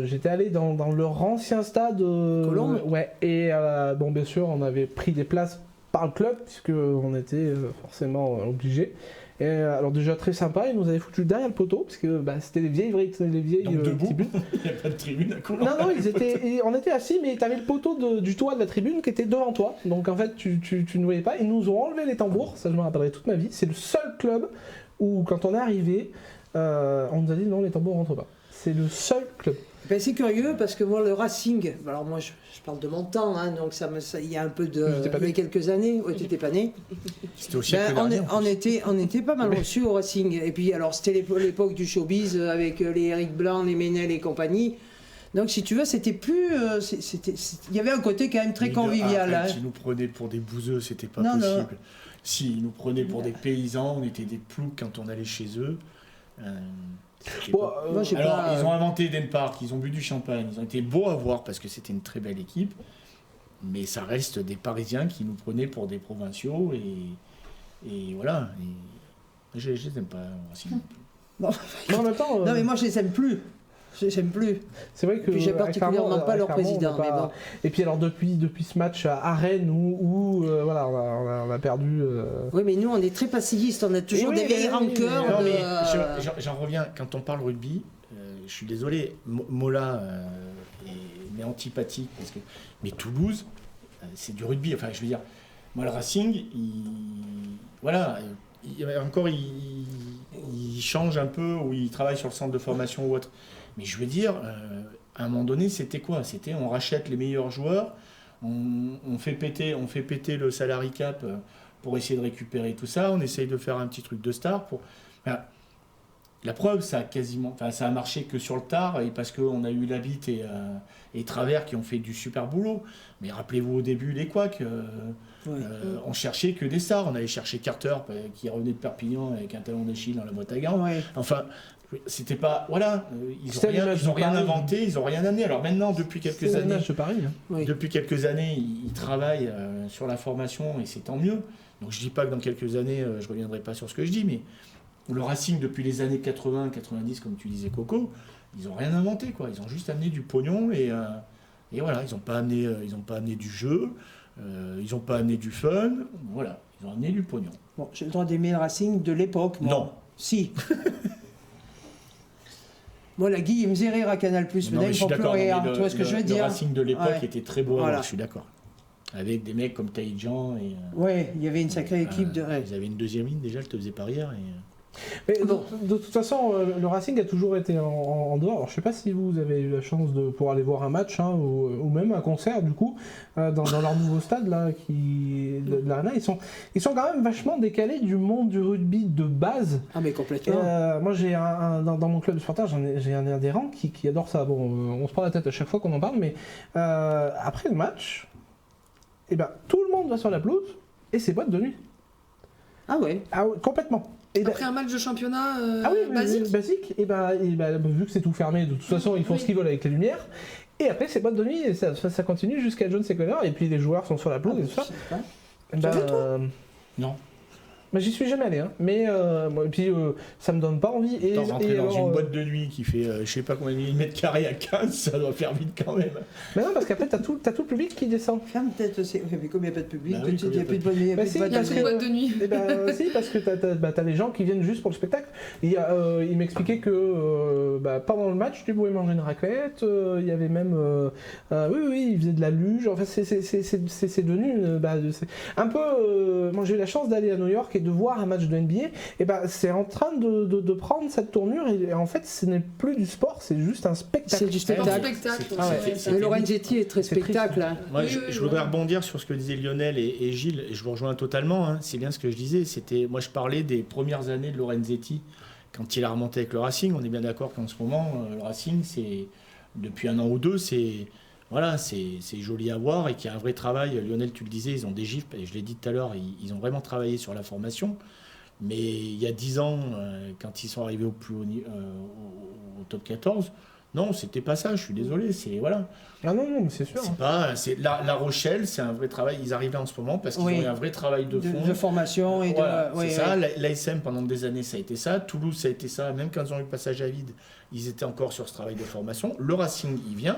j'étais allé dans leur ancien stade. Colombes. Ouais, et bon, bien sûr, on avait pris des places par le club, puisqu'on était forcément obligés. Et alors déjà très sympa, ils nous avaient foutu derrière le poteau, parce que c'était les vieilles tribunes. Il n'y a pas de tribune à Colombes. Non, on était assis, mais tu avais le poteau du toit de la tribune qui était devant toi. Donc en fait, tu ne voyais pas. Ils nous ont enlevé les tambours, ça je me rappellerai toute ma vie. C'est le seul club où, quand on est arrivé, on nous a dit non, les tambours rentrent pas. C'est le seul club. Ben, c'est curieux parce que moi, le Racing, alors moi je parle de mon temps, hein, donc il y a un peu de. Il y a quelques années, tu n'étais pas né. C'était aussi on était pas mal reçus au Racing. Et puis, alors, c'était l'époque du showbiz avec les Eric Blanc, les Ménel et compagnie. Donc, si tu veux, c'était plus. Il y avait un côté quand même très convivial. Hein. Ils nous prenaient pour des bouseux, c'était pas possible. Non. Si, ils nous prenaient pour des paysans, on était des ploucs quand on allait chez eux. Ils ont inventé Eden Park, ils ont bu du champagne, ils ont été beaux à voir parce que c'était une très belle équipe, mais ça reste des Parisiens qui nous prenaient pour des provinciaux et voilà. Et je les aime pas. Bon. En même temps, non mais moi je les aime plus. J'aime plus. C'est vrai que. Puis j'aime particulièrement pas leur président. Mais bon. Et puis alors depuis ce match à Rennes où voilà, on a perdu. Oui, mais nous on est très pacifistes, on a toujours des vieilles rancœurs. J'en reviens, quand on parle rugby, je suis désolé, Mola est antipathique mais Toulouse, c'est du rugby. Enfin, je veux dire, moi le Racing, il change un peu ou il travaille sur le centre de formation ou autre. Mais je veux dire, à un moment donné, c'était quoi ? C'était on rachète les meilleurs joueurs, on fait péter le salary cap pour essayer de récupérer tout ça, on essaye de faire un petit truc de star. La preuve, ça a marché que sur le tard, et parce qu'on a eu Labitte et Travers qui ont fait du super boulot. Mais rappelez-vous au début, les couacs, on cherchait que des stars. On allait chercher Carter, qui revenait de Perpignan avec un talon d'Achille dans la boîte à gants. Ouais. Enfin, c'était pas... Voilà, ils n'ont rien inventé, ils n'ont rien amené. Alors maintenant, depuis quelques années, ils travaillent sur la formation, et c'est tant mieux. Donc je dis pas que dans quelques années, je reviendrai pas sur ce que je dis, mais le Racing, depuis les années 80-90, comme tu disais, Coco, ils n'ont rien inventé, quoi. Ils ont juste amené du pognon, et voilà, ils n'ont pas amené du jeu, ils n'ont pas amené du fun, voilà, ils ont amené du pognon. Bon, j'ai le droit d'aimer le Racing de l'époque, moi. Non. Si. Moi, la Guy, il me faisait rire à Canal+, mais là, il faut pleurer, tu vois ce que je veux dire. Le Racing de l'époque était très beau, voilà. Je suis d'accord. Avec des mecs comme Taïdjan et... Ouais, il y avait une sacrée équipe de... Ils avaient une deuxième ligne, déjà, je te faisais parier. Mais de toute façon, le Racing a toujours été en dehors. Alors, je ne sais pas si vous avez eu la chance de pouvoir aller voir un match ou même un concert, du coup, dans leur nouveau stade là, de l'Arena. Ils sont quand même vachement décalés du monde du rugby de base. Ah, mais complètement. Moi, j'ai dans mon club de supporters, j'ai un adhérent qui adore ça. Bon, on se prend la tête à chaque fois qu'on en parle, mais après le match, tout le monde va sur la pelouse et c'est boîte de nuit. Ah ouais. Complètement. Après un match de championnat basique, vu que c'est tout fermé, de toute façon ils font ce qu'ils veulent avec les lumières. Et après c'est boîte de nuit et ça continue jusqu'à Jones et Connor, et puis les joueurs sont sur la pelouse et tout ça. Non. Mais j'y suis jamais allé, hein. Mais et puis ça me donne pas envie. Et rentrer dans une boîte de nuit qui fait je sais pas combien de mètres carrés à 15, ça doit faire vite quand même. Mais non, parce qu'après t'as tout le public qui descend. Ferme peut-être, mais comme il n'y a pas de public, il n'y a plus de boîte de nuit. Si, parce que t'as des gens qui viennent juste pour le spectacle. Il m'expliquait que pendant le match tu pouvais manger une raclette, il y avait même il faisait de la luge. Enfin c'est devenu un peu. Moi j'ai eu la chance d'aller à New York et de voir un match de NBA, et c'est en train de prendre cette tournure, et en fait ce n'est plus du sport, c'est juste un spectacle. C'est du spectacle. Le Lorenzetti est très spectacle. Hein. Moi, je voudrais rebondir sur ce que disaient Lionel et Gilles, et je vous rejoins totalement, hein. C'est bien ce que je disais, moi je parlais des premières années de Lorenzetti, quand il a remonté avec le Racing. On est bien d'accord qu'en ce moment, le Racing, c'est depuis un an ou deux, c'est joli à voir, et qu'il y a un vrai travail. Lionel, tu le disais, ils ont des gifs, et je l'ai dit tout à l'heure, ils ont vraiment travaillé sur la formation. Mais il y a 10 ans, quand ils sont arrivés au top 14, Non, c'était pas ça, je suis désolé, c'est voilà. Ah non, mais c'est sûr. C'est pas, c'est La Rochelle, c'est un vrai travail. Ils arrivent là en ce moment parce qu'ils Oui. ont eu un vrai travail de fond. De formation et Voilà, de. c'est oui, ça. oui. L'ASM pendant des années, ça a été ça. Toulouse, ça a été ça. Même quand ils ont eu le passage à vide, ils étaient encore sur ce travail de formation. Le Racing, il vient,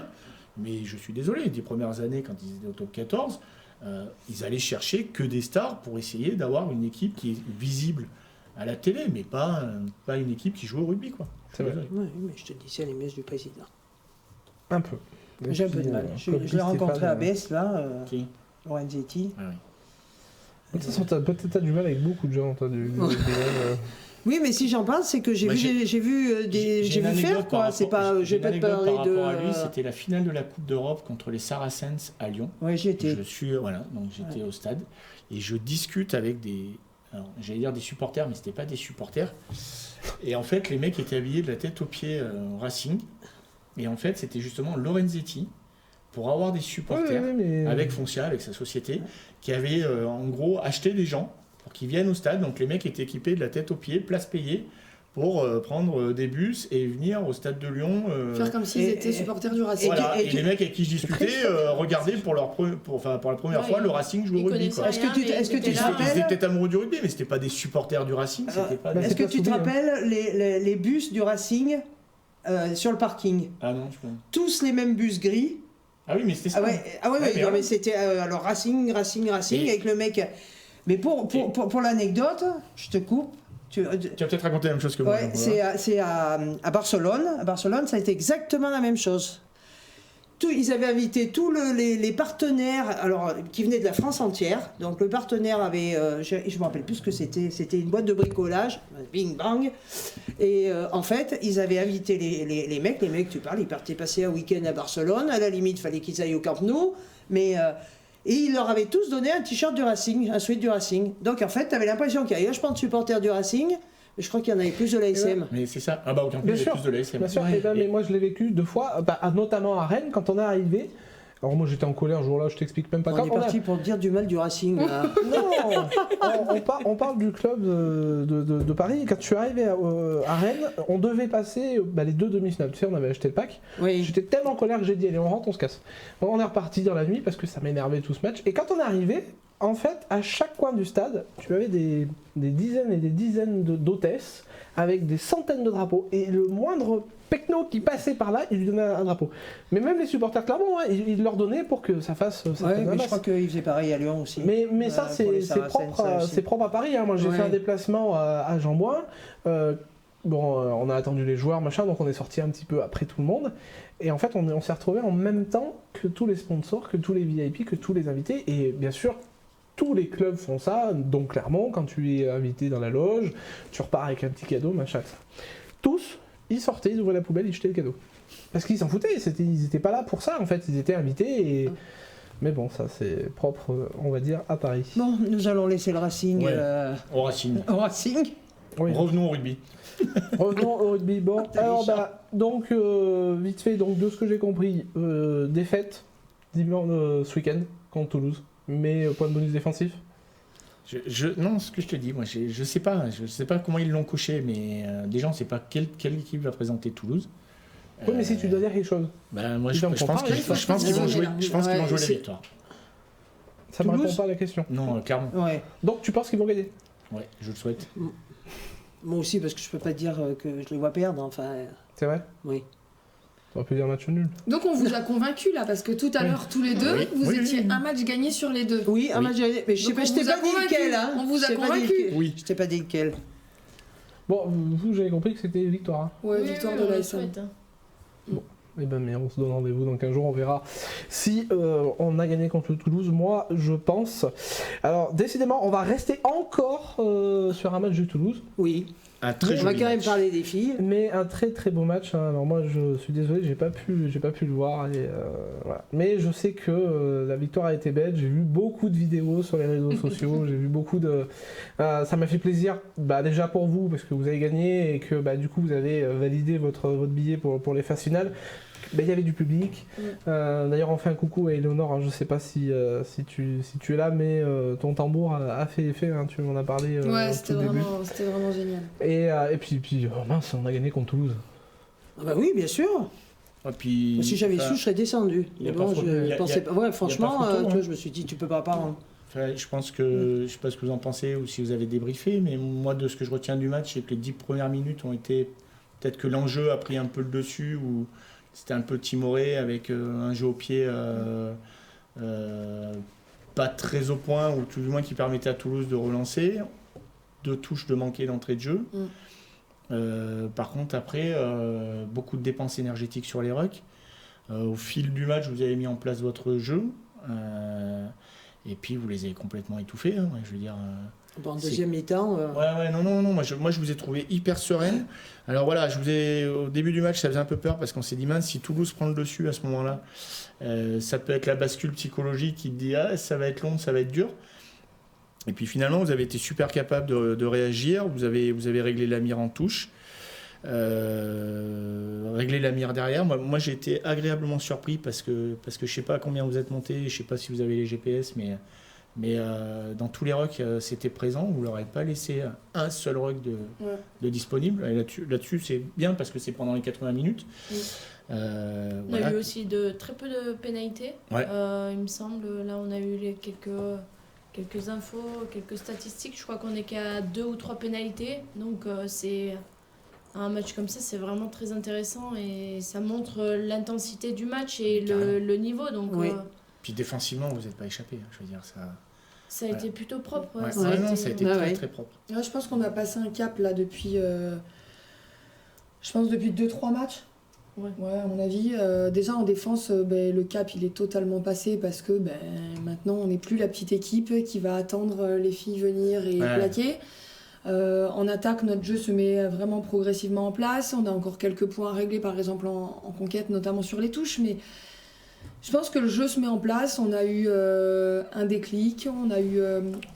mais je suis désolé. Les 10 premières années, quand ils étaient au top 14, ils allaient chercher que des stars pour essayer d'avoir une équipe qui est visible à la télé, mais pas une équipe qui joue au rugby, quoi. C'est vrai. Désolé. Oui, mais je te dis, c'est les messes du président. Un peu. J'ai un peu de mal. Je l'ai rencontré à Besse, là, Qui Lorenzetti. Ah oui. De toute façon, peut-être du mal avec beaucoup de gens. Oui, mais si j'en parle, c'est que j'ai Bah, vu une faire, anecdote quoi. par C'est rapport- pas, je j'ai vais pas une te anecdote parler par de. rapport à lui, c'était la finale de la Coupe d'Europe contre les Saracens à Lyon. Oui, j'y étais. Je suis donc j'étais au stade et je discute avec alors j'allais dire des supporters, mais c'était pas des supporters. Et en fait, les mecs étaient habillés de la tête aux pieds au Racing. Et en fait, c'était justement Lorenzetti pour avoir des supporters avec Foncia, avec sa société, qui avait en gros acheté des gens pour qu'ils viennent au stade. Donc les mecs étaient équipés de la tête aux pieds, place payée, pour prendre des bus et venir au stade de Lyon. Faire comme s'ils étaient supporters du Racing. Voilà. Et Et les mecs avec qui je discutais regardaient pour la première fois le Racing jouer au rugby. Quoi. Est-ce que tu te Ils étaient rappelles peut-être amoureux du rugby, mais c'était pas des supporters du Racing. C'était pas bah, des- Est-ce que pas tu te soumis, rappelles les bus du Racing sur le parking? Ah non, je peux. Tous les mêmes bus gris. Ah oui, mais c'était ça. Ah ouais, Ouais, mais non, voilà. mais c'était alors Racing Et- avec le mec. Mais pour l'anecdote, je te coupe. Tu vas peut-être raconter la même chose que moi. Ouais, donc, voilà. c'est à Barcelone. À Barcelone, ça a été exactement la même chose. Ils avaient invité tous les partenaires, alors qui venaient de la France entière. Donc le partenaire avait, je me rappelle plus ce que c'était. C'était une boîte de bricolage, bing bang. Et en fait, ils avaient invité les mecs. Les mecs, tu parles, ils partaient passer un week-end à Barcelone. À la limite, il fallait qu'ils aillent au Camp Nou, mais et ils leur avaient tous donné un t-shirt du Racing, un sweat du Racing. Donc en fait, tu avais l'impression qu'il y avait vachement de supporters du Racing. Mais je crois qu'il y en avait plus de l'ASM. Mais c'est ça. Ah bah aucun plus, Bien il y a sûr. plus de l'ASM. Bien sûr, Ouais. mais moi je l'ai vécu 2 fois, notamment à Rennes, quand on est arrivé. Alors moi j'étais en colère ce jour-là, je t'explique même pas. On Quand est parti pour dire du mal du Racing. Là. Non, on parle du club de Paris. Quand je suis arrivé à Rennes, on devait passer les 2 demi-finales. Tu sais, on avait acheté le pack. Oui. J'étais tellement en colère que j'ai dit allez, on rentre, on se casse. On est reparti dans la nuit parce que ça m'énervait tout ce match. Et quand on est arrivé, en fait, à chaque coin du stade, tu avais des dizaines et des dizaines d'hôtesses avec des centaines de drapeaux. Et le moindre pecno qui passait par là, il lui donnait un drapeau. Mais même les supporters Clermont, ils leur donnaient pour que ça fasse Ouais, un mais je masse. crois qu'ils faisaient pareil à Lyon aussi. Mais ça, pour les c'est Saracens, ça aussi. propre à Paris. Hein. Moi, j'ai Ouais. fait un déplacement à Jean-Bouin. On a attendu les joueurs, machin, donc on est sorti un petit peu après tout le monde. Et en fait, on s'est retrouvés en même temps que tous les sponsors, que tous les VIP, que tous les invités. Et bien sûr, tous les clubs font ça. Donc, clairement, quand tu es invité dans la loge, tu repars avec un petit cadeau, machin. Tous, ils sortaient, ils ouvraient la poubelle, ils jetaient le cadeau. Parce qu'ils s'en foutaient. Ils n'étaient pas là pour ça, en fait. Ils étaient invités. Mais bon, ça, c'est propre, on va dire, à Paris. Bon, nous allons laisser le Racing Ouais. Au Racing. au Racing. Oui. Revenons au rugby. Revenons au rugby. Bon, alors donc vite fait, donc de ce que j'ai compris, défaite dimanche ce week-end contre Toulouse, mais point de bonus défensif. Non, ce que je te dis, moi, je sais pas comment ils l'ont coché, mais déjà on sait pas quelle équipe va présenter Toulouse. Oui, mais si tu dois dire quelque chose, Moi, Ils je en font pense pas, qu'ils vont jouer. Je pense qu'ils vont jouer la c'est- victoire. ça me Toulouse répond pas à la question. Non, clairement. Ouais. Donc tu penses qu'ils vont gagner? Ouais, je le souhaite. Moi aussi, parce que je peux pas dire que je les vois perdre. Enfin, C'est vrai? oui. Tu aurais pu dire match nul. Donc on vous a convaincu là, parce que tout à l'heure, tous les deux, Oui. vous Oui, étiez oui. un match gagné sur les deux. Oui, un Oui. match. Mais je sais Donc pas, on je t'ai vous a pas dit convaincu. lequel. Hein. On vous a Je t'ai pas dit convaincu. lequel. Oui. Je t'ai pas dit lequel. Bon, vous, j'avais compris que c'était victoire. Hein. Ouais, Oui, victoire oui, de on le l'ASM. souhaite, hein. Eh ben, mais on se donne rendez-vous dans 15 jours, on verra si on a gagné contre Toulouse. Moi, je pense. Alors, décidément, on va rester encore sur un match de Toulouse. Oui. Un très On va joli quand même match. parler des filles. Mais un très très beau match. Hein. Alors moi, je suis désolé, j'ai pas pu le voir. Et, voilà. Mais je sais que la victoire a été belle. J'ai vu beaucoup de vidéos sur les réseaux sociaux. J'ai vu beaucoup de. Ça m'a fait plaisir. Déjà pour vous parce que vous avez gagné et que du coup vous avez validé votre billet pour les phases finales. Il y avait du public. D'ailleurs, on fait un coucou à Eleonore. Hein. Je sais pas si tu es là, mais ton tambour a fait effet. Hein. Tu m'en as parlé Ouais, au c'était tout début. vraiment génial. Et puis mince, on a gagné contre Toulouse. Ah bah oui, bien sûr. Et puis, Si j'avais su, je serais descendu. il y a Mais pas bon, photo- il y je a- pensais il y a- pas. Ouais, franchement, photo, tu hein. vois, je me suis dit, tu peux pas prendre. Enfin, je pense que, je sais pas ce que vous en pensez ou si vous avez débriefé, mais moi de ce que je retiens du match, c'est que les 10 premières minutes ont été, peut-être que l'enjeu a pris un peu le dessus, ou c'était un peu timoré avec un jeu au pied pas très au point, ou tout du moins qui permettait à Toulouse de relancer, 2 touches de manquer d'entrée de jeu. Par contre après, beaucoup de dépenses énergétiques sur les rucks. Au fil du match, vous avez mis en place votre jeu. Et puis vous les avez complètement étouffés, hein, je veux dire. En deuxième mi-temps. Ouais, non, moi je vous ai trouvé hyper sereine. Alors voilà, au début du match, ça faisait un peu peur parce qu'on s'est dit, mince, si Toulouse prend le dessus à ce moment-là, ça peut être la bascule psychologique qui te dit, ah, ça va être long, ça va être dur. Et puis finalement, vous avez été super capable de réagir, vous avez réglé la mire en touche. Régler la mire derrière. Moi j'ai été agréablement surpris parce que je sais pas combien vous êtes monté, je sais pas si vous avez les GPS, mais dans tous les rucks c'était présent, vous leur avez pas laissé un seul ruck de disponible. Et là-dessus c'est bien parce que c'est pendant les 80 minutes. On a eu aussi très peu de pénalités, Ouais. Il me semble. Là on a eu quelques infos, quelques statistiques. Je crois qu'on est qu'à 2 ou 3 pénalités, donc c'est un match comme ça, c'est vraiment très intéressant et ça montre l'intensité du match et le niveau. Donc, Puis défensivement, vous n'êtes pas échappé. Je veux dire, ça a été plutôt propre. Ouais, ça a été très très propre. Ouais, je pense qu'on a passé un cap là depuis 2-3 matchs. Ouais. À mon avis. Déjà en défense, le cap il est totalement passé parce que maintenant on n'est plus la petite équipe qui va attendre les filles venir et plaquer. En attaque, notre jeu se met vraiment progressivement en place. On a encore quelques points à régler, par exemple en conquête, notamment sur les touches. Mais je pense que le jeu se met en place. On a eu un déclic. On a eu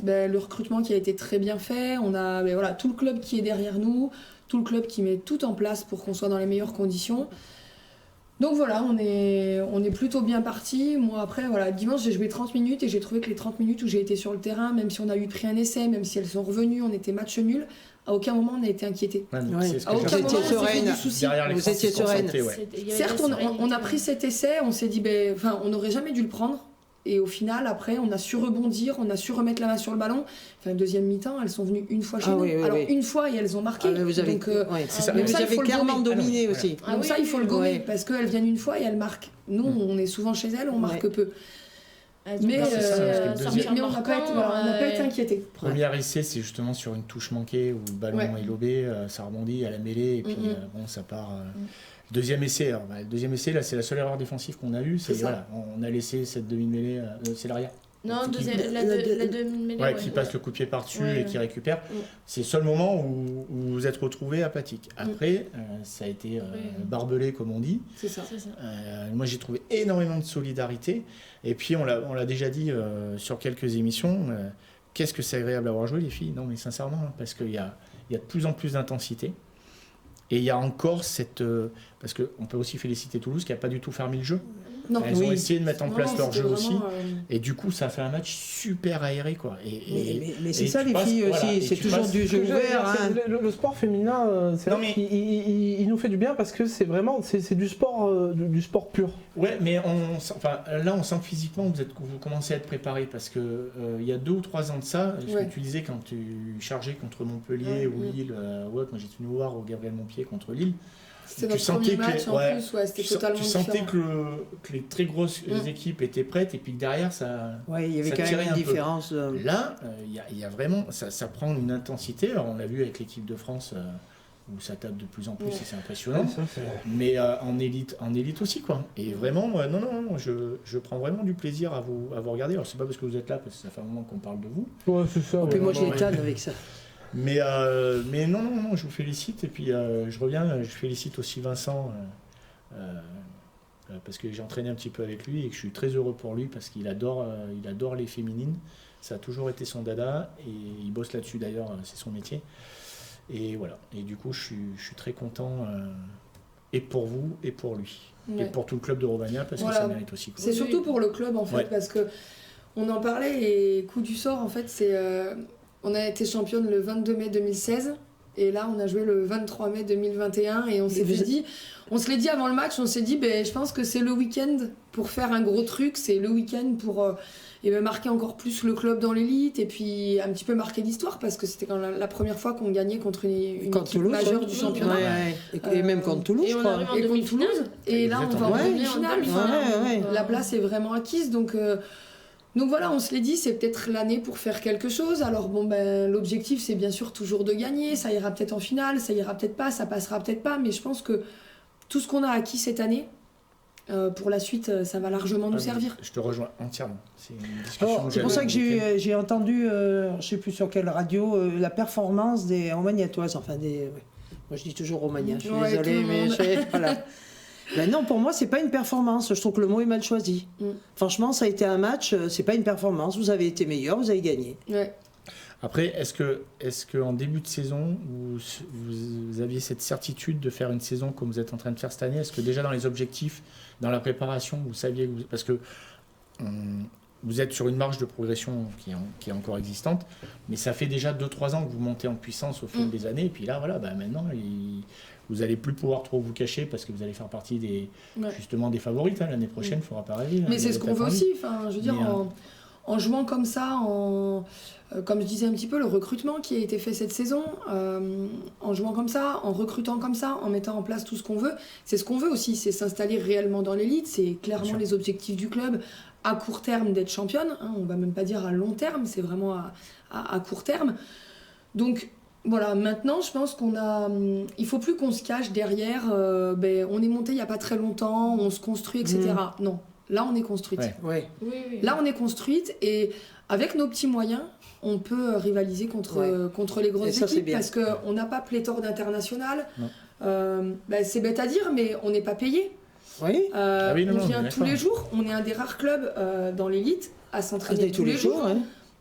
le recrutement qui a été très bien fait. On a tout le club qui est derrière nous. Tout le club qui met tout en place pour qu'on soit dans les meilleures conditions. Donc voilà, on est plutôt bien parti. Moi après, dimanche j'ai joué 30 minutes et j'ai trouvé que les 30 minutes où j'ai été sur le terrain, même si on a eu pris un essai, même si elles sont revenues, on était match nul, à aucun moment on a été inquiété. À aucun moment on s'est fait du souci. Vous étiez sereine. Certes, on a pris cet essai, on s'est dit, on n'aurait jamais dû le prendre. Et au final, après, on a su rebondir, on a su remettre la main sur le ballon. Enfin, deuxième mi-temps, elles sont venues une fois chez nous. Alors, une fois, et elles ont marqué. Vous avez, donc, c'est ça. mais Vous avez clairement dominé aussi. Donc ça, il faut le gommer, parce qu'elles viennent une fois et elles marquent. Nous, on est souvent chez elles, on marque peu. Mais on n'a pas été inquiétés. Premier essai, c'est justement sur une touche manquée où le ballon est lobé, ça rebondit à la mêlée, et puis ça part... Deuxième essai, là, c'est la seule erreur défensive qu'on a eue. On a laissé cette demi-mêlée, c'est l'arrière. Non, la demi-mêlée. Qui passe le coup de pied par-dessus et qui récupère. C'est le seul moment où vous vous êtes retrouvé apathique. Après, ça a été barbelé, comme on dit. C'est ça. Moi, j'ai trouvé énormément de solidarité. Et puis, on l'a déjà dit sur quelques émissions. Qu'est-ce que c'est agréable d'avoir joué, les filles? Non, mais sincèrement, parce qu'il y a de plus en plus d'intensité. Et il y a encore cette... parce qu'on peut aussi féliciter Toulouse qui n'a pas du tout fermé le jeu. Non, elles ont essayé de mettre en place leur jeu vraiment, aussi. Et du coup, ça a fait un match super aéré, quoi. Mais c'est ça, les filles aussi. C'est toujours du jeu ouvert. Le sport féminin, c'est vrai qu'il nous fait du bien parce que c'est vraiment c'est du sport pur. Ouais, mais là, on sent que physiquement, vous commencez à être préparé parce que il y a 2 ou 3 ans de ça, ce que tu disais quand tu chargeais contre Montpellier ou Lille, moi j'ai tenu voir au Gabriel Montpied contre Lille. C'était notre premier match en plus, c'était totalement différent. Tu sentais que les très grosses équipes étaient prêtes et puis que derrière ça. Ouais, il y avait quand même une différence. Là, il y a vraiment, ça prend une intensité. Alors on l'a vu avec l'équipe de France où ça tape de plus en plus et c'est impressionnant. Mais en élite aussi, quoi. Et vraiment, non, je prends vraiment du plaisir à vous regarder. Alors c'est pas parce que vous êtes là, parce que ça fait un moment qu'on parle de vous. Ouais, c'est ça. Et puis moi je l'étonne avec ça. Mais non, je vous félicite. Et puis je félicite aussi Vincent parce que j'ai entraîné un petit peu avec lui et que je suis très heureux pour lui parce qu'il adore les féminines. Ça a toujours été son dada et il bosse là-dessus d'ailleurs, c'est son métier. Et voilà. Et du coup, je suis très content et pour vous et pour lui. Et pour tout le club de Romagna parce que ça mérite aussi. Quoi. C'est surtout pour le club en fait parce que on en parlait et coup du sort en fait c'est... On a été championne le 22 mai 2016. Et là, on a joué le 23 mai 2021 et on se l'est dit avant le match, on s'est dit, je pense que c'est le week-end pour faire un gros truc, c'est le week-end pour marquer encore plus le club dans l'élite et puis un petit peu marquer l'histoire parce que c'était quand même la première fois qu'on gagnait contre une équipe Toulouse, majeure du championnat. Et même contre Toulouse, Et je on crois. arrive en Et contre demi-finale. Toulouse. Et là, on va en demi-finale. La place est vraiment acquise, donc voilà, on se l'est dit, c'est peut-être l'année pour faire quelque chose. Alors l'objectif, c'est bien sûr toujours de gagner. Ça ira peut-être en finale, ça ira peut-être pas, ça passera peut-être pas. Mais je pense que tout ce qu'on a acquis cette année, pour la suite, ça va largement nous servir. Je te rejoins entièrement. C'est une discussion C'est pour ça que j'ai entendu, je sais plus sur quelle radio, la performance des Romagnatoises. Enfin, moi je dis toujours Romagna, je suis désolée, mais voilà. Ben non, pour moi, c'est pas une performance. Je trouve que le mot est mal choisi. Franchement, ça a été un match, c'est pas une performance. Vous avez été meilleur, vous avez gagné. Ouais. Après, est-ce que en début de saison, vous aviez cette certitude de faire une saison comme vous êtes en train de faire cette année? Est-ce que déjà dans les objectifs, dans la préparation, vous saviez parce que vous êtes sur une marge de progression qui est encore existante, mais ça fait déjà 2-3 ans que vous montez en puissance au fil des années, et puis là, voilà, maintenant, vous n'allez plus pouvoir trop vous cacher parce que vous allez faire partie justement des favorites. L'année prochaine, il ne faudra pas rêver. Mais c'est ce qu'on veut aussi. Je veux dire, en jouant comme ça, comme je disais un petit peu, le recrutement qui a été fait cette saison, en jouant comme ça, en recrutant comme ça, en mettant en place tout ce qu'on veut, c'est ce qu'on veut aussi, c'est s'installer réellement dans l'élite, c'est clairement les objectifs du club, à court terme d'être championne, on va même pas dire à long terme, c'est vraiment à court terme. Donc voilà, maintenant je pense il faut plus qu'on se cache derrière, on est monté il y a pas très longtemps, on se construit, etc. Non. Là, on est construite. Ouais. Oui. Là, on est construite et avec nos petits moyens, on peut rivaliser contre les grosses équipes parce qu'on n'a pas pléthore d'international. C'est bête à dire, mais on n'est pas payé. Oui. On vient tous les jours. On est un des rares clubs dans l'élite à s'entraîner tous les jours.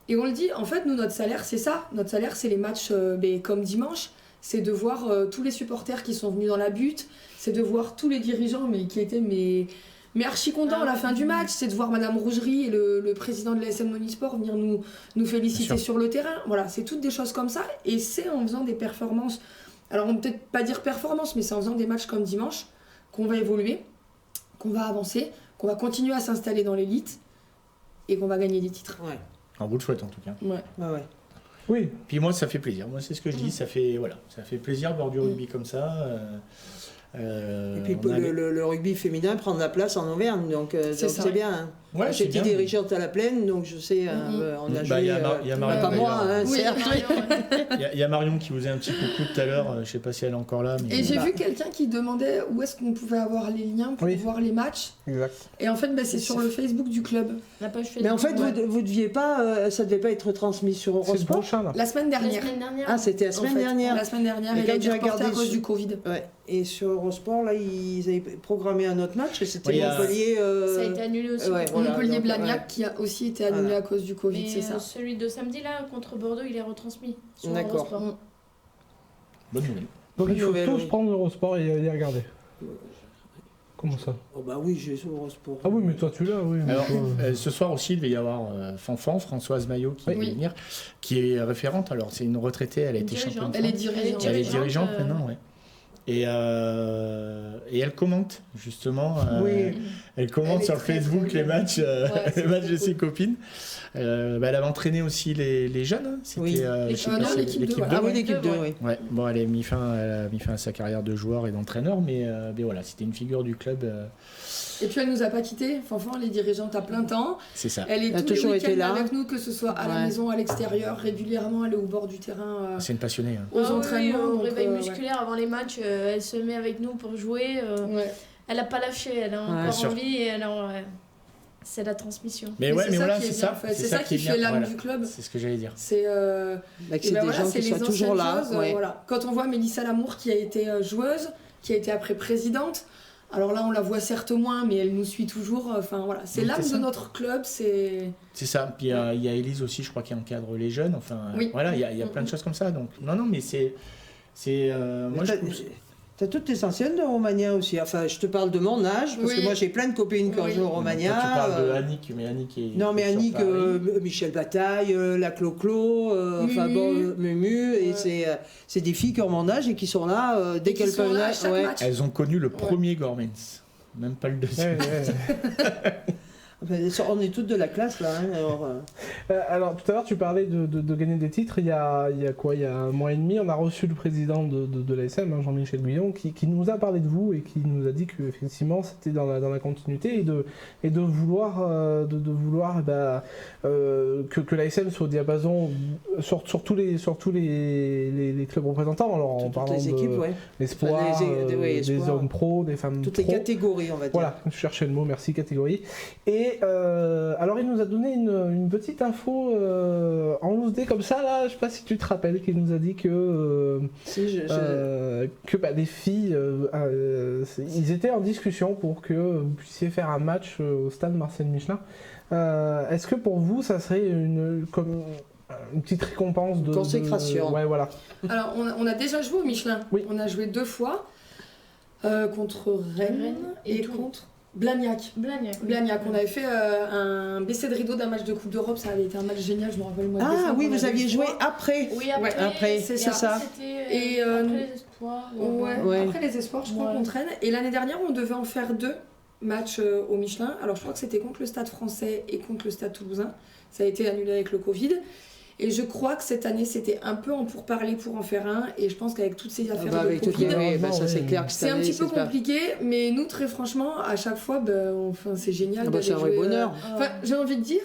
Et on le dit, en fait, nous, notre salaire, c'est ça. Notre salaire, c'est les matchs comme dimanche. C'est de voir tous les supporters qui sont venus dans la butte. C'est de voir tous les dirigeants qui étaient... Mais archi content à la fin du match, c'est de voir Madame Rougerie et le président de l'ASM Monisport venir nous féliciter sur le terrain. Voilà, c'est toutes des choses comme ça. Et c'est en faisant des performances, alors on ne peut peut-être pas dire performance, mais c'est en faisant des matchs comme dimanche qu'on va évoluer, qu'on va avancer, qu'on va continuer à s'installer dans l'élite et qu'on va gagner des titres. Ouais. On vous le souhaite en tout cas. Ouais. Oui. Puis moi, ça fait plaisir. Moi, c'est ce que je dis, ça fait plaisir de voir du rugby comme ça. Et puis le rugby féminin prend de la place en Auvergne, donc c'est bien. Ouais, j'ai été dirigeante à la Plaine, donc je sais, on a joué. Il y a Marion, pas moi, certes. Il y a Marion qui vous a un petit coucou tout à l'heure, je ne sais pas si elle est encore là. Mais et j'ai vu quelqu'un qui demandait où est-ce qu'on pouvait avoir les liens pour voir les matchs. Exact. Et en fait, c'est sur le Facebook du club. La page Facebook. Mais en fait, vous deviez pas, ça devait pas être transmis sur C'est le Eurosport. prochain là. La semaine dernière. Ah, c'était la semaine dernière. La semaine dernière, Et il a quand été j'ai reporté à regardé cause du Covid. Ouais. Et sur Eurosport, là, ils avaient programmé un autre match et c'était Oui, Montpellier. Ça a été annulé aussi. Ouais, voilà, Montpellier-Blagnac qui a aussi été annulé à cause du Covid, Mais c'est ça. celui de samedi là contre Bordeaux, il est retransmis sur D'accord. Eurosport. bonne nouvelle. Donc il faut Nouvelle, tous oui. prendre l'Eurosport et y regarder. Comment ça? Oh bah oui, j'ai sur Eurosport. Ah oui, mais toi tu l'as, oui. mais Alors, toi, ce soir aussi, il va y avoir Fanfan, Françoise Maillot qui va venir, qui est référente. Alors, c'est une retraitée, elle a été championne. Elle est dirigeante. Elle est dirigeante maintenant, ouais. Et elle commente justement. Elle commente Elle est sur très, Facebook très les matchs, c'est les matchs de cool. ses copines. Elle avait entraîné aussi les jeunes. Hein. C'était Oui. je sais pas si l'équipe l'équipe 2, 2. Ah oui, l'équipe 2, oui. Ouais. Bon, elle a mis fin à sa carrière de joueur et d'entraîneur, mais voilà, c'était une figure du club. Et puis elle nous a pas quittés. Fanfan, elle est dirigeante à plein temps. C'est ça. Elle est Elle a tous les toujours été week-ends là. avec nous, que ce soit à la maison, à l'extérieur, régulièrement. Elle est au bord du terrain. C'est une passionnée. Hein. Aux entraînements. Au donc, réveil ouais. musculaire avant les matchs, elle se met avec nous pour jouer. Ouais. Elle a pas lâché, elle a encore sûr. envie et alors c'est la transmission. Mais ouais, mais voilà, qui est c'est bien, ça. en fait. C'est ça qui est bien. fait l'âme Voilà. du club. C'est ce que j'allais dire. C'est Bah, que et c'est ben des voilà, gens c'est qui les soient toujours anciennes là. choses, Ouais. voilà. Quand on voit Mélissa Lamour qui a été joueuse, qui a été après présidente, alors là on la voit certes moins, mais elle nous suit toujours. Enfin voilà, c'est Oui, l'âme c'est de ça. notre club. C'est ça. Puis il y a Élise aussi, je crois, qui encadre les jeunes. Enfin, Oui. voilà, il y a plein de choses comme ça. Donc, non, mais c'est moi, je trouve. T'as toutes tes anciennes de Romagna aussi. Enfin, je te parle de mon âge, parce que moi j'ai plein de copines qui ont joué au Romagna. Toi, tu parles de Annick, mais Annick est. Non, mais sur Annick, Paris. Michel Bataille, la Clo-Clo, enfin bon, Mumu, et c'est des filles qui ont mon âge et qui sont là dès Et qui qu'elles sont peuvent. là à chaque match. Elles ont connu le premier Gormans, même pas le deuxième. Enfin, on est toutes de la classe là. Hein, Alors, tout à l'heure, tu parlais de gagner des titres. Il y a un mois et demi, on a reçu le président de l'ASM, hein, Jean-Michel Guyon, qui nous a parlé de vous et qui nous a dit qu'effectivement, c'était dans la continuité et de vouloir que l'ASM soit au diapason sur tous les clubs représentants. Alors, en toutes parlant les équipes, l'espoir, des hommes pro, des femmes toutes pro. les catégories, on va dire. Voilà, je cherchais le mot, merci, catégorie. Et alors il nous a donné une petite info en loose day comme ça, là, je sais pas si tu te rappelles, qu'il nous a dit que des filles, ils étaient en discussion pour que vous puissiez faire un match au stade Marcel Michelin. Est-ce que pour vous, ça serait une petite récompense de consécration. Ouais, voilà. Alors, on a déjà joué au Michelin. Oui. On a joué 2 fois contre Rennes et Tours. contre Blagnac. Blagnac. On avait fait un baissé de rideau d'un match de Coupe d'Europe. Ça avait été un match génial, je me rappelle. Ah oui, vous aviez joué après. Oui, après, c'est ça. Et, Après les espoirs. Après les espoirs, je crois qu'on traîne. Et l'année dernière, on devait en faire 2 matchs au Michelin. Alors, je crois que c'était contre le Stade français et contre le Stade toulousain. Ça a été annulé avec le Covid. Et je crois que cette année, c'était un peu en pourparlers pour en faire un. Et je pense qu'avec toutes ces affaires de Covid, ça c'est clair que c'est un petit peu compliqué. Mais nous, très franchement, à chaque fois, c'est génial. C'est un vrai bonheur. J'ai envie de dire,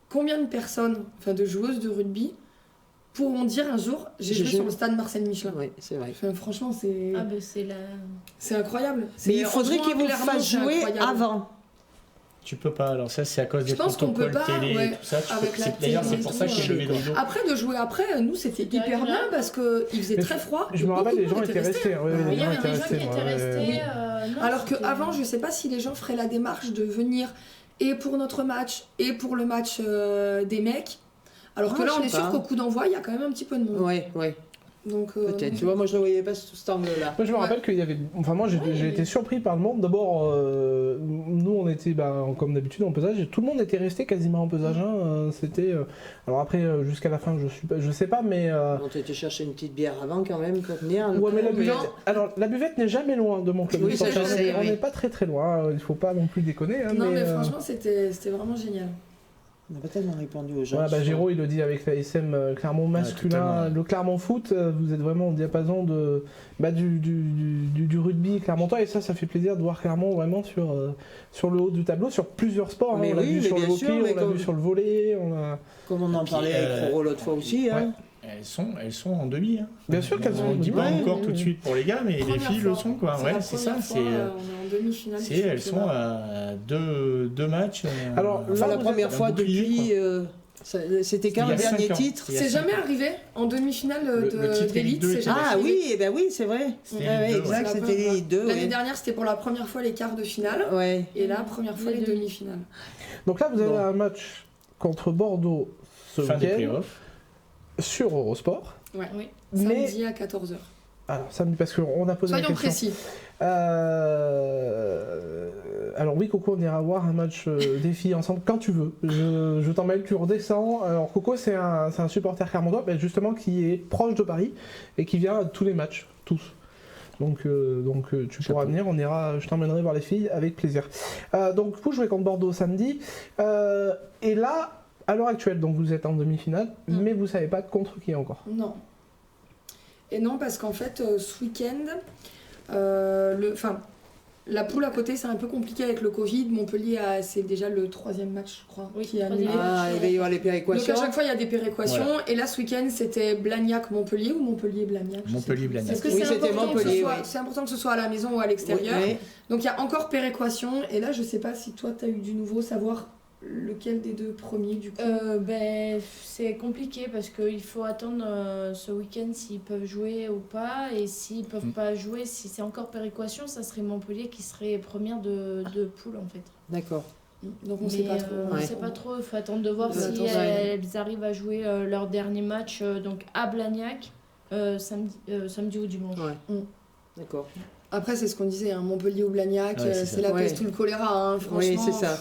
combien de personnes, de joueuses de rugby, pourront dire un jour, j'ai joué sur le stade Marcel Michelin. Oui, c'est vrai. Franchement, c'est... Ah ben c'est la... C'est incroyable. Mais il faudrait qu'ils vous fassent jouer avant. Tu peux pas, alors ça c'est à cause des pense qu'on peut protocoles pas, télé et tout ça. D'ailleurs c'est pour ça qu'il y a levé le rideau. Après de jouer après, nous c'était hyper bien parce qu'il faisait très froid. Je me rappelle, les gens étaient restés. Il y avait des gens qui étaient restés. Alors qu'avant, je sais pas si les gens feraient la démarche de venir et pour notre match et pour le match des mecs. Alors que là, on est sûr qu'au coup d'envoi, il y a quand même un petit peu de monde. Oui. Donc, peut-être, tu vois, moi je ne voyais pas sous cet angle-là. Moi je me rappelle qu'il y avait. Enfin, moi j'ai été surpris par le monde. D'abord, nous on était comme d'habitude en pesage et tout le monde était resté quasiment en pesage. C'était. Alors après, jusqu'à la fin, je sais pas, mais. On t'a été chercher une petite bière avant quand même pour venir. Ouais, mais la buvette. Alors la buvette n'est jamais loin de mon club. Oui, ça, je sais, on n'est pas très loin. Il faut pas non plus déconner. Non, mais franchement, c'était vraiment génial. On n'a pas tellement répondu aux gens. Ouais, Géraud il le dit avec la SM Clermont masculin, le Clermont foot, vous êtes vraiment au diapason du rugby clermontois et ça fait plaisir de voir Clermont vraiment sur le haut du tableau, sur plusieurs sports. Mais on l'a vu sur le hockey, on l'a vu sur le volley. Comme on en parlait avec Roro l'autre fois aussi. Ouais. Elles sont en demi. Bien sûr qu'elles sont en demi. On ne dit pas encore tout de oui. suite pour les gars, mais les filles le sont. Quoi. Ouais, c'est ça. On est en demi-finale. Elles sont à deux matchs. Alors, la première fois depuis. C'était quand le dernier titre. C'est jamais arrivé en demi-finale d'élite. Ah oui, c'est vrai. Exact, c'était l'élite 2. L'année dernière, c'était pour la première fois les quarts de finale. Et là, première fois les demi-finales. Donc là, vous avez un match contre Bordeaux ce week-end. Sur Eurosport. Ouais. Samedi à 14h. Alors, samedi, parce qu'on a posé la question. Soyons précis. Alors oui, Coco, on ira voir un match des filles ensemble quand tu veux. Je t'en mêle, tu redescends. Alors Coco, c'est un supporter clermontois, justement, qui est proche de Paris et qui vient à tous les matchs, tous. Donc tu pourras venir, je t'emmènerai voir les filles avec plaisir. Donc vous jouez contre Bordeaux samedi. Et là, à l'heure actuelle, donc vous êtes en demi-finale, mais vous savez pas contre qui encore. Non. Et non, parce qu'en fait, ce week-end, la poule à côté, c'est un peu compliqué avec le Covid. Montpellier, c'est déjà le 3e match, je crois, qui est annulé. Il va y avoir les péréquations. Donc à chaque fois, il y a des péréquations. Voilà. Et là, ce week-end, c'était Blagnac-Montpellier ou Montpellier-Blagnac. Montpellier-Blagnac. Parce que c'est important que ce soit à la maison ou à l'extérieur. Oui. Donc il y a encore péréquation. Et là, je sais pas si toi, tu as eu du nouveau, savoir lequel des deux premiers du coup. C'est compliqué parce qu'il faut attendre ce week-end s'ils peuvent jouer ou pas, et s'ils peuvent pas jouer, si c'est encore péréquation, ça serait Montpellier qui serait première de poule en fait. D'accord. Donc on sait pas trop. On sait pas trop, il faut attendre de voir si elles arrivent à jouer leur dernier match donc à Blagnac samedi ou dimanche. D'accord. Après, c'est ce qu'on disait, hein, Montpellier ou Blagnac, Ouais, c'est c'est ça. la peste ou le choléra, hein, franchement. Oui, c'est ça.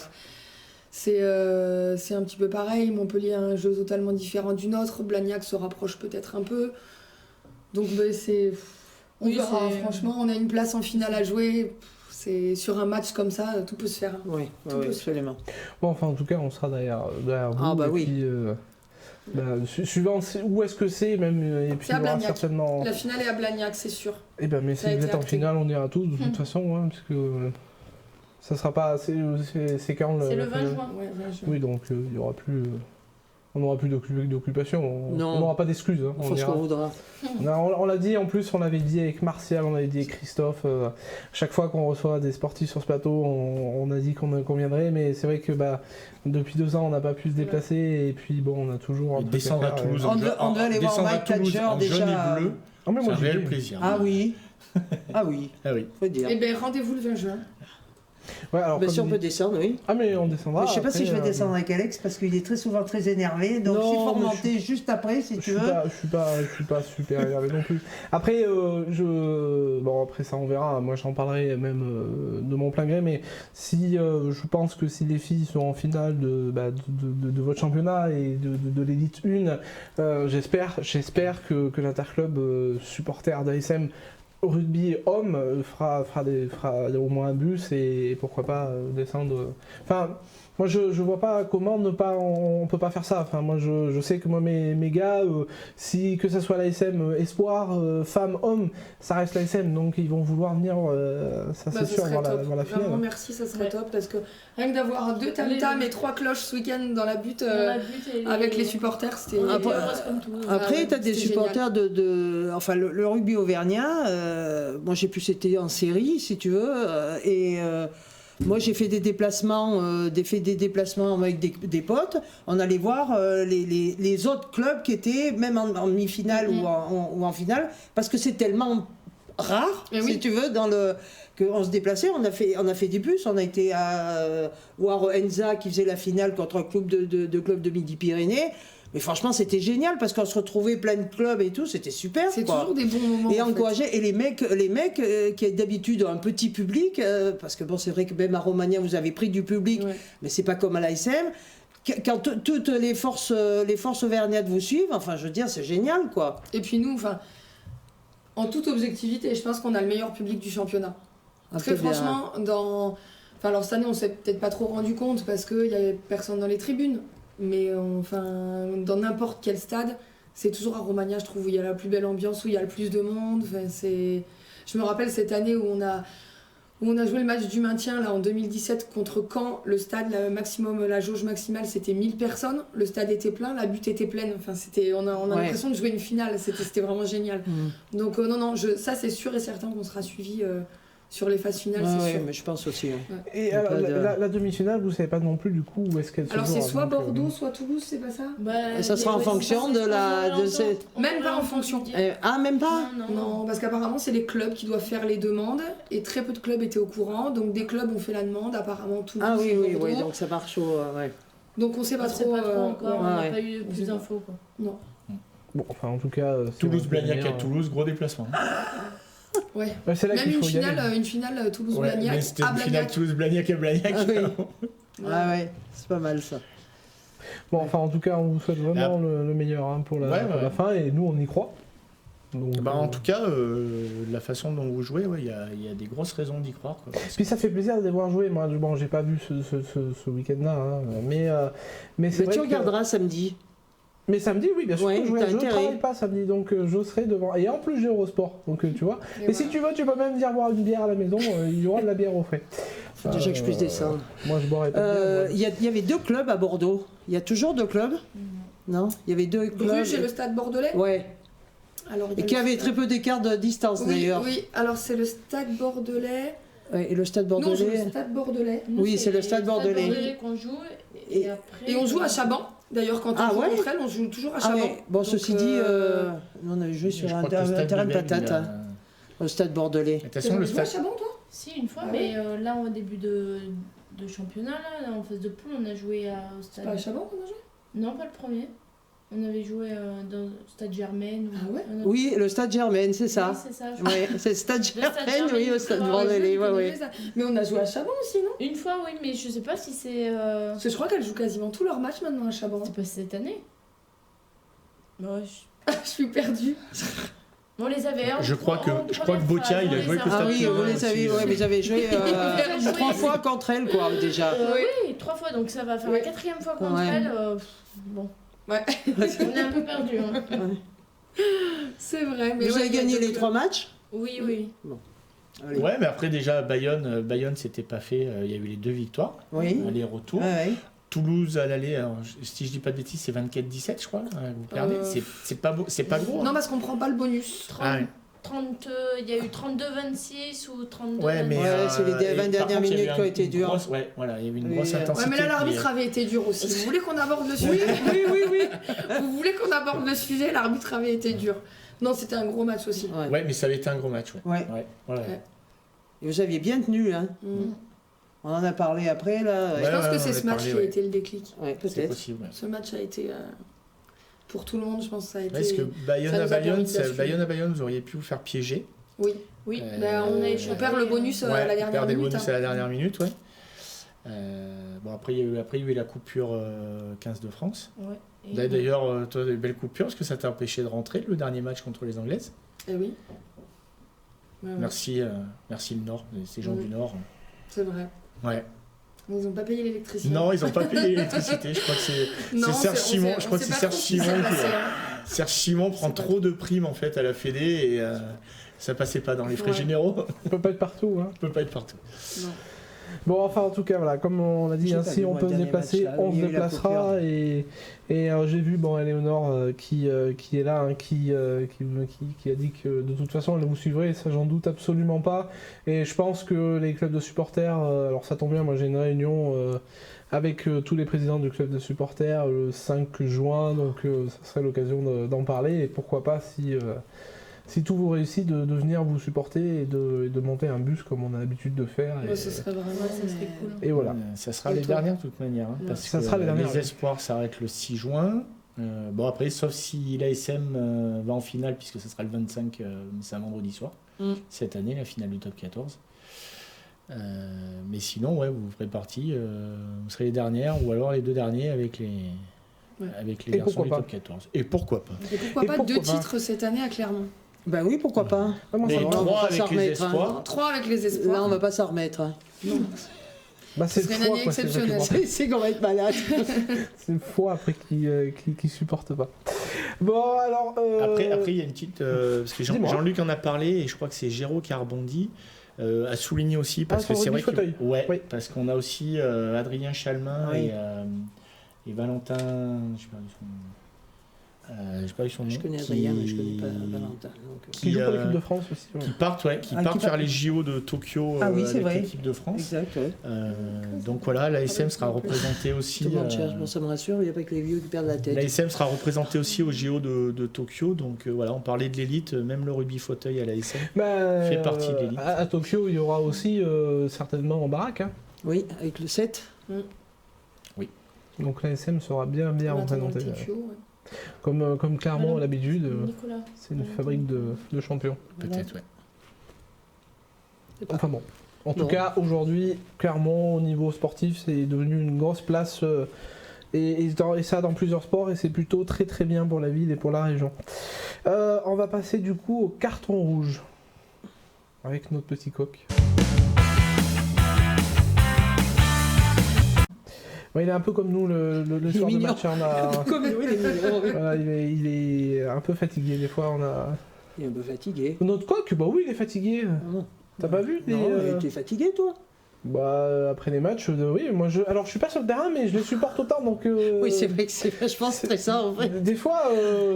C'est un petit peu pareil. Montpellier a un jeu totalement différent du nôtre. Blagnac se rapproche peut-être un peu. Donc, on Oui, verra. c'est- Franchement, on a une place en finale à jouer. C'est sur un match comme ça, tout peut se faire. Oui, Tout peut se absolument. Bon, enfin, en tout cas, on sera derrière vous. Ah, bah et oui. puis, suivant où est-ce que c'est, même, et puis C'est à il y aura Blagnac. certainement. La finale est à Blagnac, c'est sûr. Eh ben, mais Ça a si vous été êtes en acté. finale, on ira tous, de toute façon, hein, parce que ça sera pas. C'est quand C'est le la 20 finale juin. Ouais, Oui, donc il y aura plus. On n'aura plus d'occupation, Non. on n'aura pas d'excuses. Hein, On fera ce ira. qu'on voudra. On l'a dit, en plus, on l'avait dit avec Martial, on avait dit avec Christophe. Chaque fois qu'on reçoit des sportifs sur ce plateau, on a dit qu'on viendrait, mais c'est vrai que depuis 2 ans, on n'a pas pu se déplacer, et puis bon, on a toujours un Et truc descendre à faire, Toulouse On devait aller voir descendre à Mike Toulouse Thatcher en déjà. jaune et bleu, Ah, mais c'est moi, un j'y réel vais. plaisir. Ah oui. Ah oui, Ah oui. faut dire. Et bien, rendez-vous le 20 juin. Ouais, alors, Ben, comme si on dit- peut descendre, oui. Ah, mais on descendra. Mais je sais pas après, si je vais descendre avec Alex parce qu'il est très souvent très énervé. Donc Non, s'il faut mais remonter juste après, si Je tu suis, veux. je suis pas super énervé non plus. Après, bon, après ça on verra. Moi j'en parlerai même de mon plein gré, mais si je pense que si les filles sont en finale de votre championnat et de l'élite 1, j'espère que l'interclub supporter d'ASM rugby homme fera au moins un bus et pourquoi pas descendre. Enfin, moi je vois pas comment on peut pas faire ça. Enfin, moi je sais que moi mes gars, si que ça soit l'ASM espoir, femme, homme, ça reste l'ASM, donc ils vont vouloir venir, ça c'est Ça sûr, serait voir top. la finale. Vraiment, merci, ça serait Ouais. top parce que rien que d'avoir 2 tam-tams et 3 cloches ce week-end dans la butte On a but et avec les supporters, c'était. On est Après- heureuse comme tout. Après, tu as des c'était supporters enfin le rugby auvergnat. Moi, j'ai pu c'était en série, si tu veux, moi, j'ai fait des déplacements, avec des potes. On allait voir les autres clubs qui étaient même en demi-finale ou en finale, parce que c'est tellement rare, Eh oui. si tu veux, qu'on se déplaçait. On a fait des bus. On a été à voir Enza qui faisait la finale contre un club de club de Midi-Pyrénées. Mais franchement, c'était génial parce qu'on se retrouvait plein de clubs et tout. C'était super. C'est quoi. toujours des bons moments. Et en fait. encourager. Et les mecs qui d'habitude ont un petit public, parce que bon, c'est vrai que même à Romagna, vous avez pris du public, Ouais. mais c'est pas comme à l'ASM. Quand toutes les forces auvergnates vous suivent, enfin, je veux dire, c'est génial, quoi. Et puis nous, enfin, en toute objectivité, je pense qu'on a le meilleur public du championnat. Très Très bien. franchement, enfin, alors cette année, on s'est peut-être pas trop rendu compte parce qu'il y avait personne dans les tribunes. Mais dans n'importe quel stade, c'est toujours à Romagna, je trouve, où il y a la plus belle ambiance, où il y a le plus de monde. Enfin, je me rappelle cette année où on a joué le match du maintien là, en 2017 contre Caen. Le stade, la jauge maximale, c'était 1000 personnes. Le stade était plein, la butte était pleine. Enfin, on a Ouais. l'impression de jouer une finale. C'était vraiment génial. Donc non, ça c'est sûr et certain qu'on sera suivi sur les phases finales, c'est Ouais, sûr. mais je pense aussi. hein. Et Y a pas de- la demi-finale, vous savez pas non plus du coup où est-ce qu'elle se Alors joue, c'est hein, soit donc, Bordeaux, soit Toulouse, c'est pas ça Bah, Et ça sera en les- fonction de Même pas en fonction. Même pas. Non, parce qu'apparemment c'est les clubs qui doivent faire les demandes et très peu de clubs étaient au courant, donc des clubs ont fait la demande, apparemment Toulouse, Ah oui, oui, Bordeaux. oui, donc ça marche ouais. Donc on sait pas On sait trop. pas trop encore, on n'a ouais. pas eu plus d'infos. Quoi. Non. Bon, enfin en tout cas. Toulouse-Blagnac à Toulouse. Toulouse, gros déplacement. Ouais. Ouais, c'est là Même qu'il une faut y aller. finale Ouais, Toulouse-Blagnac mais c'était à une finale Blagnac. Toulouse-Blagnac à Blagnac. Ah oui. Ouais. Ah ouais, c'est pas mal ça. Bon, enfin en tout cas, on vous souhaite vraiment le meilleur hein, pour la Ouais. fin et nous on y croit. Donc, Bah, en tout cas, la façon dont vous jouez, il y a des grosses raisons d'y croire. Quoi. Puis ça fait plaisir de les voir jouer. Moi, bon, j'ai pas vu ce week-end-là, hein, mais c'est Mais vrai tu que- regarderas samedi. Mais samedi, oui, bien sûr. Ouais, que je t'as ne intérêt. travaille pas samedi, donc je serai devant. Et en plus, j'ai Eurosport, donc tu vois. Et Et si tu veux, tu peux même venir boire une bière à la maison. Il y aura de la bière au frais. Faut déjà que je puisse descendre. Moi, je boirai pas de bière. Il y avait 2 clubs à Bordeaux. Il y a toujours 2 clubs Non. Il y avait 2 clubs. Bruges et le Stade Bordelais. Ouais. Alors, il y Et a qui le avait Stade- très peu d'écart de distance Oui, d'ailleurs. oui. Alors c'est le Stade Bordelais. Ouais, et le stade Nous on joue bordelais. le Stade Bordelais. Nous, Oui, c'est le Stade Bordelais. qu'on joue. Et- Et, après, Et on joue à Chaban. D'ailleurs, quand on Ah joue ouais contre elle, on joue toujours à Ah Chaban. ouais. Bon, Donc, ceci dit, nous, on avait joué sur Je un crois que le stade terrain de Bebel, patate, il a- hein, au stade bordelais. T'as Attention, le joué à stade. Chaban, toi Si, une fois, Ah mais là, au début de championnat, là, en phase de poule, on a joué au C'est stade. pas à Chaban qu'on a joué Non, pas le premier. On avait joué dans le Stade Germaine. Ah ouais Oui, le Stade Germaine, c'est ça. Oui, c'est ça. Ouais, c'est le Stade Stade Germaine, oui, au Stade Germaine, Bordelais, ouais, Je ouais. connais ça. Mais on a joué à Chaban aussi, non? Une fois, oui, mais je sais pas si c'est. Parce que je crois qu'elle joue quasiment tous leurs matchs maintenant à Chaban. C'est pas cette année. Ouais, Je suis perdue. on les avait. Je crois que Botia, il a joué avec le Ah Stade oui, Germain vous les avez, aussi. ouais, mais j'avais joué joué. 3 fois contre elle, quoi, déjà. Oui, 3 fois, donc ça va faire Oui. la 4e fois contre Ouais. elle. Bon. Ouais. On est un peu perdu. Hein. C'est vrai. Mais Vous ouais, avez gagné donc, les 3 matchs? Oui, oui. Allez. Ouais, mais après déjà Bayonne c'était pas fait, il y a eu les 2 victoires, Oui. aller-retour. Ouais, ouais. Toulouse à l'aller, alors, si je dis pas de bêtises, c'est 24-17 je crois, vous perdez, c'est pas gros. Non, parce qu'on prend pas le bonus. 30, Ah ouais. 30, il y a eu 32-26 ou 32-26. Ouais, mais Ouais, c'est les 20 et par dernières contre, il y a minutes eu qui ont été dures. Ouais, voilà, il y a eu une Oui, grosse ouais, intensité. Ouais, mais là, qui- l'arbitre avait été dur aussi. Vous voulez qu'on aborde le sujet? Oui. Vous voulez qu'on aborde le sujet? L'arbitre avait été dur. Non, c'était un gros match aussi. Ouais. Ouais, mais ça avait été un gros match. Ouais. Ouais. Ouais. Et vous aviez bien tenu, hein. Mm. On en a parlé après, là. Je pense que on c'est en ce a match parlé, qui a ouais. été le déclic. Ouais, C'est peut-être. possible. Ouais. Ce match a été pour tout le monde, je pense que ça a été. Parce que Bayonne ça à nous a permis Bayonne, de basculer. vous auriez pu vous faire piéger. Oui. Oui. Bah, on échappé, perd le bonus à la vous dernière perdez le minute. bonus hein. à la dernière minute, ouais. Bon, après, il y a eu la coupure 15 de France. Ouais. Et- D'ailleurs, toi, des belles coupures, parce que ça t'a empêché de rentrer le dernier match contre les Anglaises. Eh oui. Ouais, ouais. Merci le Nord, ces gens Oui. du Nord. C'est vrai. Ouais. Ils n'ont pas payé l'électricité. Non, ils n'ont pas payé l'électricité. Je crois que c'est Non, Serge on Simon. sait- Je on crois que sait c'est pas Serge trop ce qui s'est Simon passé, qui. hein. Serge Simon prend C'est pas trop de primes en fait à la Fédé et ça passait pas dans les frais Ouais. généraux. On peut pas être partout. Hein. On peut pas être partout. Non. Bon, enfin, en tout cas, voilà, comme on a dit, J'ai hein, pas si vu, on moi, peut le se dernier déplacer, match, là, on où il se y a eu la déplacera. coupure. Et j'ai vu, bon, Éléonore qui est là, hein, qui a dit que de toute façon, elle vous suivrait, et ça, j'en doute absolument pas. Et je pense que les clubs de supporters, alors ça tombe bien, moi j'ai une réunion avec tous les présidents du club de supporters le 5 juin, donc ça serait l'occasion d'en parler. Et pourquoi pas, si tout vous réussit, de venir vous supporter et de monter un bus comme on a l'habitude de faire. Ouais, ce serait vraiment. Ouais, ça serait cool. Et voilà. Ça sera Et les toi dernières de toute manière. Hein, Ouais. parce Ça que sera les dernières, ouais. espoirs s'arrêtent le 6 juin. Bon, après, sauf si l'ASM va en finale, puisque ce sera le 25, c'est un vendredi soir. Mm. Cette année, la finale du top 14. Mais sinon, ouais, vous ferez partie. Vous serez les dernières, ou alors les 2 derniers avec les. Ouais. Avec les Et garçons pourquoi du pas. top 14. Et pourquoi pas Et pourquoi Et pas pourquoi 2 pas titres cette année à Clermont? Bah oui, pourquoi pas. Comment ça Les va on va 3 pas s'en avec les remettre, hein. espoirs. 3 avec les espoirs. Là, on va pas s'en remettre. Hein. Bah, c'est Ce le serait une foie, année quoi, c'est exceptionnelle. exactement. C'est qu'on va être malade. C'est le foie après qui supporte pas. Bon, alors. Après, il y a une petite. Parce que Dis-moi. Jean-Luc en a parlé, et je crois que c'est Géraud qui a rebondi. A souligné aussi, parce Ah, que sur c'est vrai Rugby Fauteuil. que. Ouais, Oui. parce qu'on a aussi Adrien Chalmin Oui. et Valentin. Je sais pas son nom. J'ai pas eu son nom. Je connais qui- Adrien, mais je connais pas Valentin. donc, qui joue pour l'équipe euh, de France aussi. ouais. Qui partent, ouais, qui Ah, partent qui vers part- les JO de Tokyo Ah oui, c'est avec vrai. l'équipe de France. Exact, ouais. Donc voilà, l'ASM sera représentée aussi. Tout le monde cherche, bon, ça me rassure, il n'y a pas que les vieux qui perdent la tête. L'ASM sera représentée aussi aux JO de Tokyo. Donc voilà, on parlait de l'élite, même le rugby fauteuil à l'ASM. Bah, fait partie de l'élite. à Tokyo, il y aura aussi certainement en baraque. Hein. Oui, avec le 7. Donc l'ASM sera bien En attendant représentée. le TQO, ouais. Comme Clermont Voilà. à l'habitude, Nicolas. c'est une fabrique de champions. Peut-être, ouais. Enfin bon. En tout Non. cas, aujourd'hui, Clermont, au niveau sportif, c'est devenu une grosse place. Et ça dans plusieurs sports, et c'est plutôt très très bien pour la ville et pour la région. On va passer du coup au carton rouge. Avec notre petit coq. Ouais, il est un peu comme nous le Il est soir de mignon. match. On a, Comme nous, il est mignon. voilà, il est un peu fatigué. Des fois, on a. Il est un peu fatigué. Notre coq, bah oui, il est fatigué. Non, T'as pas vu les, mais t'es fatigué, toi? Bah, après les matchs, oui, moi alors je suis pas sur le terrain, mais je les supporte autant, donc. Oui, c'est vrai que c'est vachement stressant, en fait. Des fois,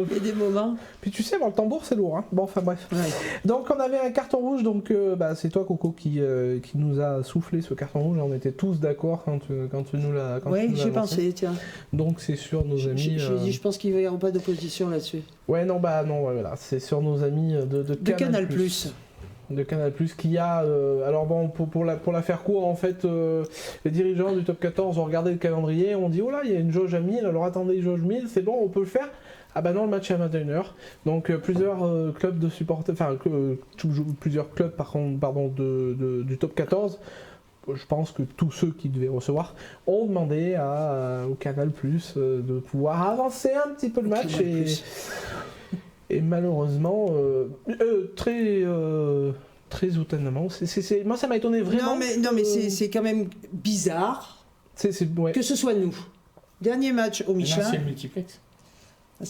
Il y a des moments. puis tu sais, bon, le tambour c'est lourd, hein. Bon, enfin bref. Ouais. Donc on avait un carton rouge, donc bah, c'est toi Coco qui nous a soufflé ce carton rouge. On était tous d'accord quand tu nous l'as. quand tu Oui, nous l'as j'ai annoncé. pensé, tiens. Donc c'est sur nos amis. J'ai dit, je pense qu'il va y avoir pas d'opposition là-dessus. Ouais, non, bah non, ouais, voilà, c'est sur nos amis de De Canal+. de Canal+, qui a... alors bon, pour la faire court, en fait, les dirigeants du top 14 ont regardé le calendrier, ont dit, oh là, il y a une jauge à 1000, alors attendez, jauge 1000, c'est bon, on peut le faire. Ah bah non, le match est à 21h. Donc plusieurs clubs de supporters, enfin plusieurs clubs du top 14, je pense que tous ceux qui devaient recevoir ont demandé au Canal+ de pouvoir avancer un petit peu le match et malheureusement très étonnamment, moi ça m'a étonné vraiment. Non mais c'est quand même bizarre ouais. que ce soit nous. Dernier match au Michelin. C'est le multiplex.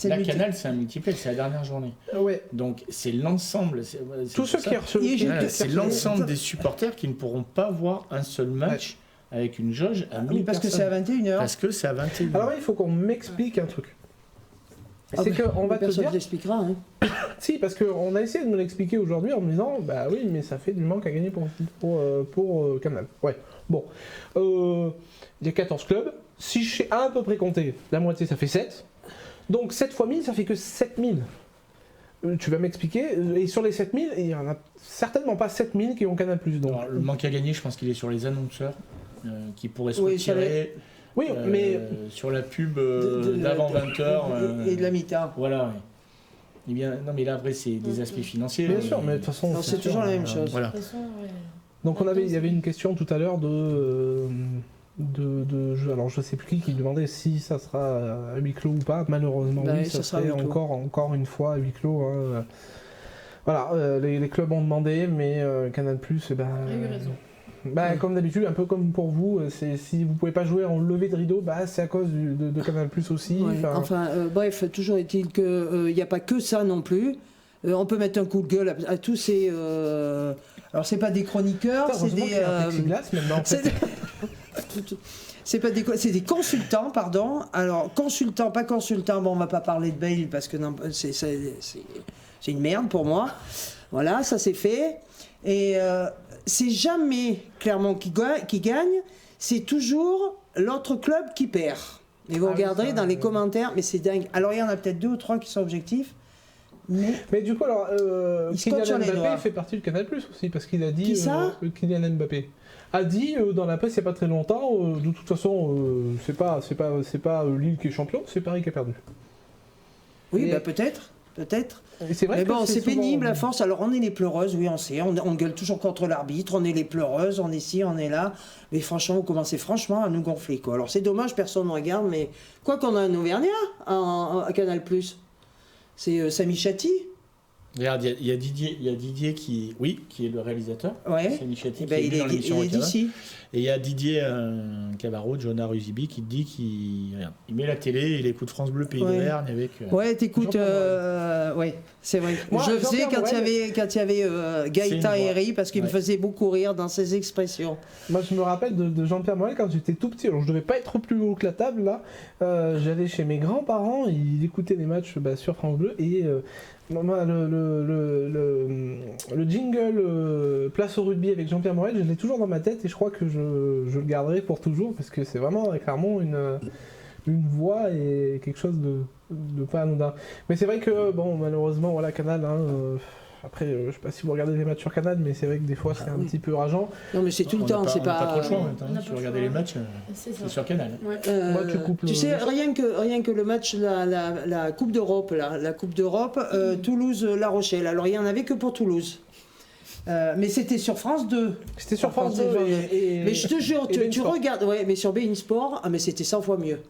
La Canal, c'est un multiplex, c'est la dernière journée. Ouais. Donc c'est l'ensemble. Tous ceux qui reçoivent. C'est l'ensemble des supporters qui ne pourront pas voir un seul match avec une jauge à 1000 parce personnes. que c'est à 21h. Parce que c'est à 21h. Alors il faut qu'on m'explique un truc. C'est que on va te personne dire. t'expliquera. Hein. Si, parce qu'on a essayé de me l'expliquer aujourd'hui en me disant, bah oui, mais ça fait du manque à gagner pour Canal. Ouais. Bon. Il y a 14 clubs. Si je sais à peu près compter, la moitié ça fait 7. Donc 7 fois 1000, ça fait que 7000. Tu vas m'expliquer. Et sur les 7000, il n'y en a certainement pas 7000 qui ont Canal+. Donc. Alors, le manque à gagner, je pense qu'il est sur les annonceurs qui pourraient se retirer. Oui, mais sur la pub d'avant 20h. Et de la mi-temps. Voilà. Ouais. Eh bien, non, mais là, après, c'est des aspects financiers. bien sûr, mais de toute façon... Non, c'est toujours la même chose. Voilà. De toute façon, ouais. Donc il y avait une question tout à l'heure alors je sais plus qui demandait si ça sera à huis clos ou pas. Malheureusement oui, ça serait encore une fois à huis clos. Hein. Voilà, les clubs ont demandé, mais Canal+, comme d'habitude, un peu comme pour vous, si vous pouvez pas jouer en levée de rideau, c'est à cause de Canal+ aussi. Ouais. Bref, toujours est-il qu'il n'y a pas que ça non plus. On peut mettre un coup de gueule à tous ces... Alors c'est pas des chroniqueurs, c'est des... C'est des consultants, pardon. Alors, consultants, pas consultants, bon, on va pas parler de Bale parce que non, c'est une merde pour moi. Voilà, ça c'est fait. Et c'est jamais Clermont qui gagne, c'est toujours l'autre club qui perd. Et vous regarderez dans les commentaires, mais c'est dingue. Alors, il y en a peut-être 2 ou 3 qui sont objectifs. Mais du coup, alors, Kylian Mbappé fait partie du Canal+ aussi, parce qu'il a dit... Qui ça Kylian Mbappé a dit dans la presse il n'y a pas très longtemps, de toute façon, c'est pas Lille qui est champion, c'est Paris qui a perdu. Oui, peut-être. C'est vrai. Mais bon, c'est souvent... pénible à force. Alors, on est les pleureuses, oui, on sait. On gueule toujours contre l'arbitre, on est les pleureuses, on est ici, on est là. Mais franchement, vous commencez franchement à nous gonfler, quoi. Alors, c'est dommage, personne ne regarde, mais quoi qu'on a un Auvergnat à Canal+. C'est Samy Chatti. Regarde, il y a Didier qui est le réalisateur. Ouais. Samy Chatti Il est d'ici. Et il y a Didier Cabarro, Jonah Ruzibi, qui dit qu'il met la télé, il écoute France Bleu Pays d'Auvergne avec. Ouais, t'écoutes. Ouais, c'est vrai. Moi, je faisais quand il y avait Gaëtan Herry parce qu'il me faisait beaucoup rire dans ses expressions. Moi, je me rappelle de Jean-Pierre Morel quand j'étais tout petit. Alors, je devais pas être plus haut que la table là. J'allais chez mes grands-parents, ils écoutaient les matchs sur France Bleu et. Moi, le jingle Place au rugby avec Jean-Pierre Morel, je l'ai toujours dans ma tête et je crois que je le garderai pour toujours parce que c'est vraiment clairement une voix et quelque chose de pas anodin. Mais c'est vrai que, bon, malheureusement, voilà, Canal, après, je sais pas si vous regardez les matchs sur Canal, mais c'est vrai que des fois c'est un petit peu rageant. Non, mais c'est tout le temps, c'est pas... On n'a pas trop le choix en même temps. Si vous regardez les matchs, c'est sur Canal. Ouais. Moi, tu sais, rien que le match, la Coupe d'Europe, la Coupe d'Europe, Toulouse-La Rochelle. Alors, il n'y en avait que pour Toulouse. Mais c'était sur France 2. C'était sur France 2. Mais je te jure, tu regardes, mais sur beIN Sport, mais c'était 100 fois mieux.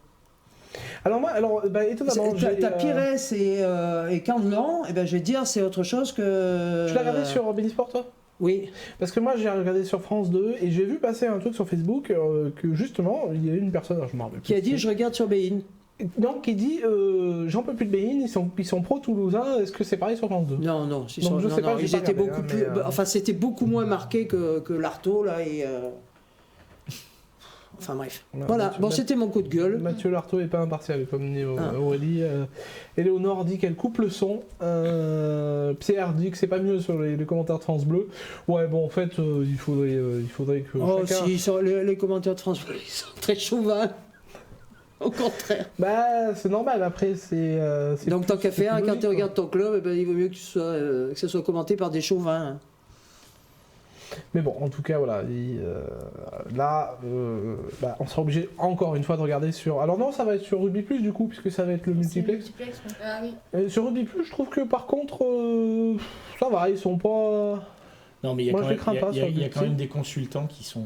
Alors, étonnamment, t'as Pires et Candelon, et je vais te dire, c'est autre chose que... Tu l'as regardé sur beIN Sport, toi ? Oui. Parce que moi, j'ai regardé sur France 2 et j'ai vu passer un truc sur Facebook que justement, il y a une personne, je m'en rappelle plus, qui a dit, je regarde sur beIN. Non, qui dit, j'en peux plus de beIN, ils sont pro-toulousains, est-ce que c'est pareil sur France 2 ? Non, ils étaient beaucoup plus... Enfin, c'était beaucoup moins marqué que l'Artaud, là, et... Enfin bref. Voilà, c'était mon coup de gueule. Mathieu Lartaud est pas impartial, comme dit Aurélie. Éléonore dit qu'elle coupe le son. Pierre dit que c'est pas mieux sur les commentaires de France Bleu. Ouais, bon, en fait, il faudrait que chacun... si, les commentaires de France Bleu, ils sont très chauvins. Au contraire. C'est normal, après, c'est donc, tant qu'à faire, quand tu regardes ton club, il vaut mieux que ça soit commenté par des chauvins. Mais bon, en tout cas, voilà. Là, on sera obligé encore une fois de regarder sur. Alors non, ça va être sur Rugby Plus du coup, puisque ça va être le multiplex. Ouais. Ah oui. Sur Rugby Plus, je trouve que par contre, ça va, ils sont pas. Non, mais il y a Moi, quand je les même, crains pas il y a- sur il y a le quand même des consultants qui sont.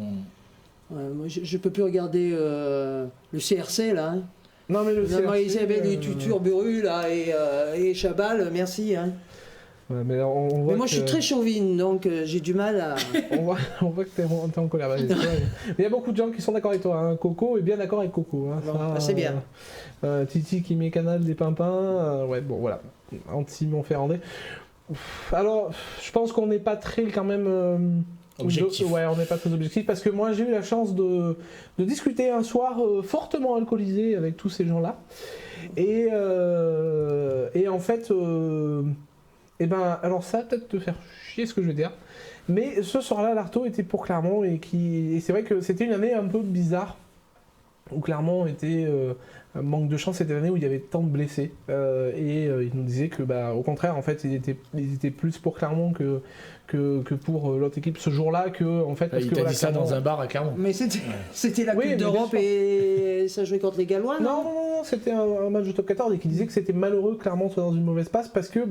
Ouais, moi, je peux plus regarder le CRC là. Hein. Non, mais le Non, CRC, Isabelle les Tuturburu là et Chabal, merci. Hein. Ouais, mais on voit Mais moi, que... je suis très chauvine, donc j'ai du mal à. on voit que t'es en colère. Mais il y a beaucoup de gens qui sont d'accord avec toi. Hein. Coco est bien d'accord avec Coco. Hein. Bon, bah, c'est bien. Titi qui met Canal des pimpins. Ouais, bon, voilà. Anti-Montferrandais. Alors, je pense qu'on n'est pas très quand même. Objectif. Ouais, on n'est pas très objectif parce que moi j'ai eu la chance de discuter un soir fortement alcoolisé avec tous ces gens-là. Et en fait, alors ça va peut-être te faire chier ce que je vais dire. Mais ce soir-là, l'Arto était pour Clermont et c'est vrai que c'était une année un peu bizarre où Clermont était un manque de chance, c'était l'année où il y avait tant de blessés il nous disait que au contraire en fait ils étaient plus pour Clermont que pour l'autre équipe ce jour-là en fait parce Il que t'a dit ça dans un bar à Clermont. Mais c'était la Oui, Coupe mais d'Europe bien sûr. et ça jouait contre les Gallois, non? Non, c'était un match de top 14 et qui disait que c'était malheureux que Clermont soit dans une mauvaise passe parce que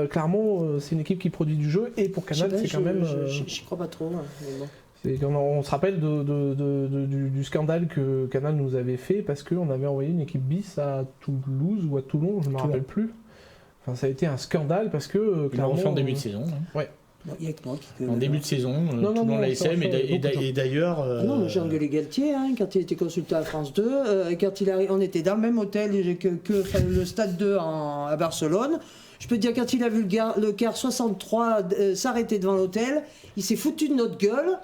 Clermont c'est une équipe qui produit du jeu et pour Canal c'est quand même J'y crois pas trop. Hein, mais bon. on se rappelle du scandale que Canal nous avait fait parce qu'on avait envoyé une équipe bis à Toulouse ou à Toulon, je ne me rappelle plus. Enfin, ça a été un scandale parce que Ils l'ont Clermont. refait en début de saison. Hein. Il y a que moi qui. En début de saison, Non, tout le monde non, l'ASM ça, et d'ailleurs. Ah non, mais j'ai engueulé Galtier hein, quand il était consultant à France 2. Quand il arrive, on était dans le même hôtel que le Stade 2 à Barcelone. Je peux te dire, quand il a vu le car 63 s'arrêter devant l'hôtel, il s'est foutu de notre gueule.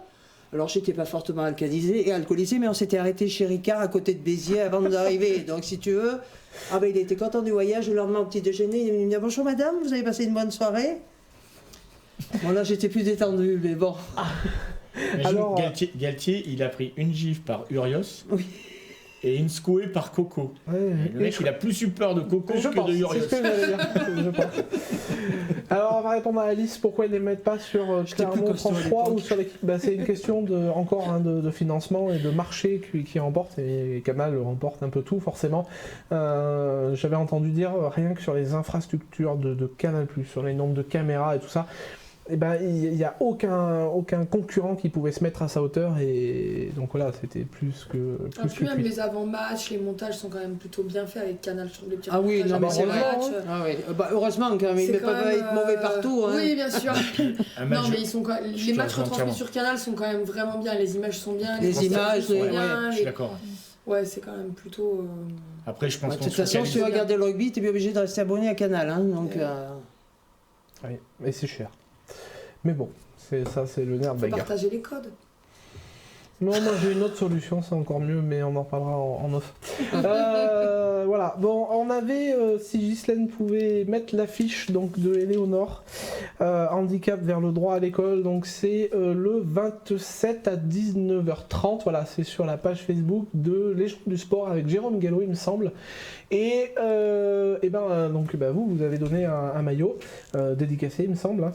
Alors, j'étais pas fortement alcoolisé, mais on s'était arrêté chez Ricard à côté de Béziers avant d'arriver. Donc, si tu veux, il était content du voyage. Le lendemain, au petit déjeuner, il est venu me dire bonjour madame, vous avez passé une bonne soirée? Bon, là, j'étais plus détendu, mais bon. Alors, Galtier, il a pris une gifle par Urios Oui. et une secouée par Coco. Ouais, Et le mec, il a plus eu peur de Coco je que pense, de c'est Urios. ce que j'allais dire. Je pense. Alors, on va répondre à Alice pourquoi ils ne les mettent pas sur J'étais plus Clermont costaud à France 3 l'époque. ou sur l'équipe. C'est une question de financement et de marché qui remporte et Canal remporte un peu tout forcément. J'avais entendu dire rien que sur les infrastructures de Canal+, sur les nombres de caméras et tout ça. Il n'y a aucun concurrent qui pouvait se mettre à sa hauteur et donc voilà, c'était plus que Puis même cuit. les avant-matchs, les montages sont quand même plutôt bien faits avec Canal sur les petits Ah oui, reportages non, mais avant c'est les vrai. matchs. Ah oui. Heureusement quand même, C'est ils ne quand peuvent pas même, être mauvais partout. Hein. Oui, bien sûr. Un match- Non, mais ils sont Je les te matchs rejoins retransmis entièrement. sur Canal sont quand même vraiment bien. Les images sont bien. Les images, sont ouais, bien. Je suis d'accord. Ouais, c'est quand même plutôt. Après, je pense Ouais, de qu'on toute se façon, si tu focalise- veux regarder le rugby, tu es bien obligé de rester abonné à Canal. Hein, donc, Oui, et c'est cher. Mais bon, c'est le nerf de Faut la guerre. partager les codes. Non, moi j'ai une autre solution, c'est encore mieux, mais on en reparlera en off. Voilà, bon, on avait, si Ghislaine pouvait mettre l'affiche donc, de Éléonore, handicap vers le droit à l'école, donc c'est le 27 à 19h30, voilà, c'est sur la page Facebook de Légende du Sport avec Jérôme Gallo, il me semble. Et vous avez donné un maillot dédicacé, il me semble. Hein.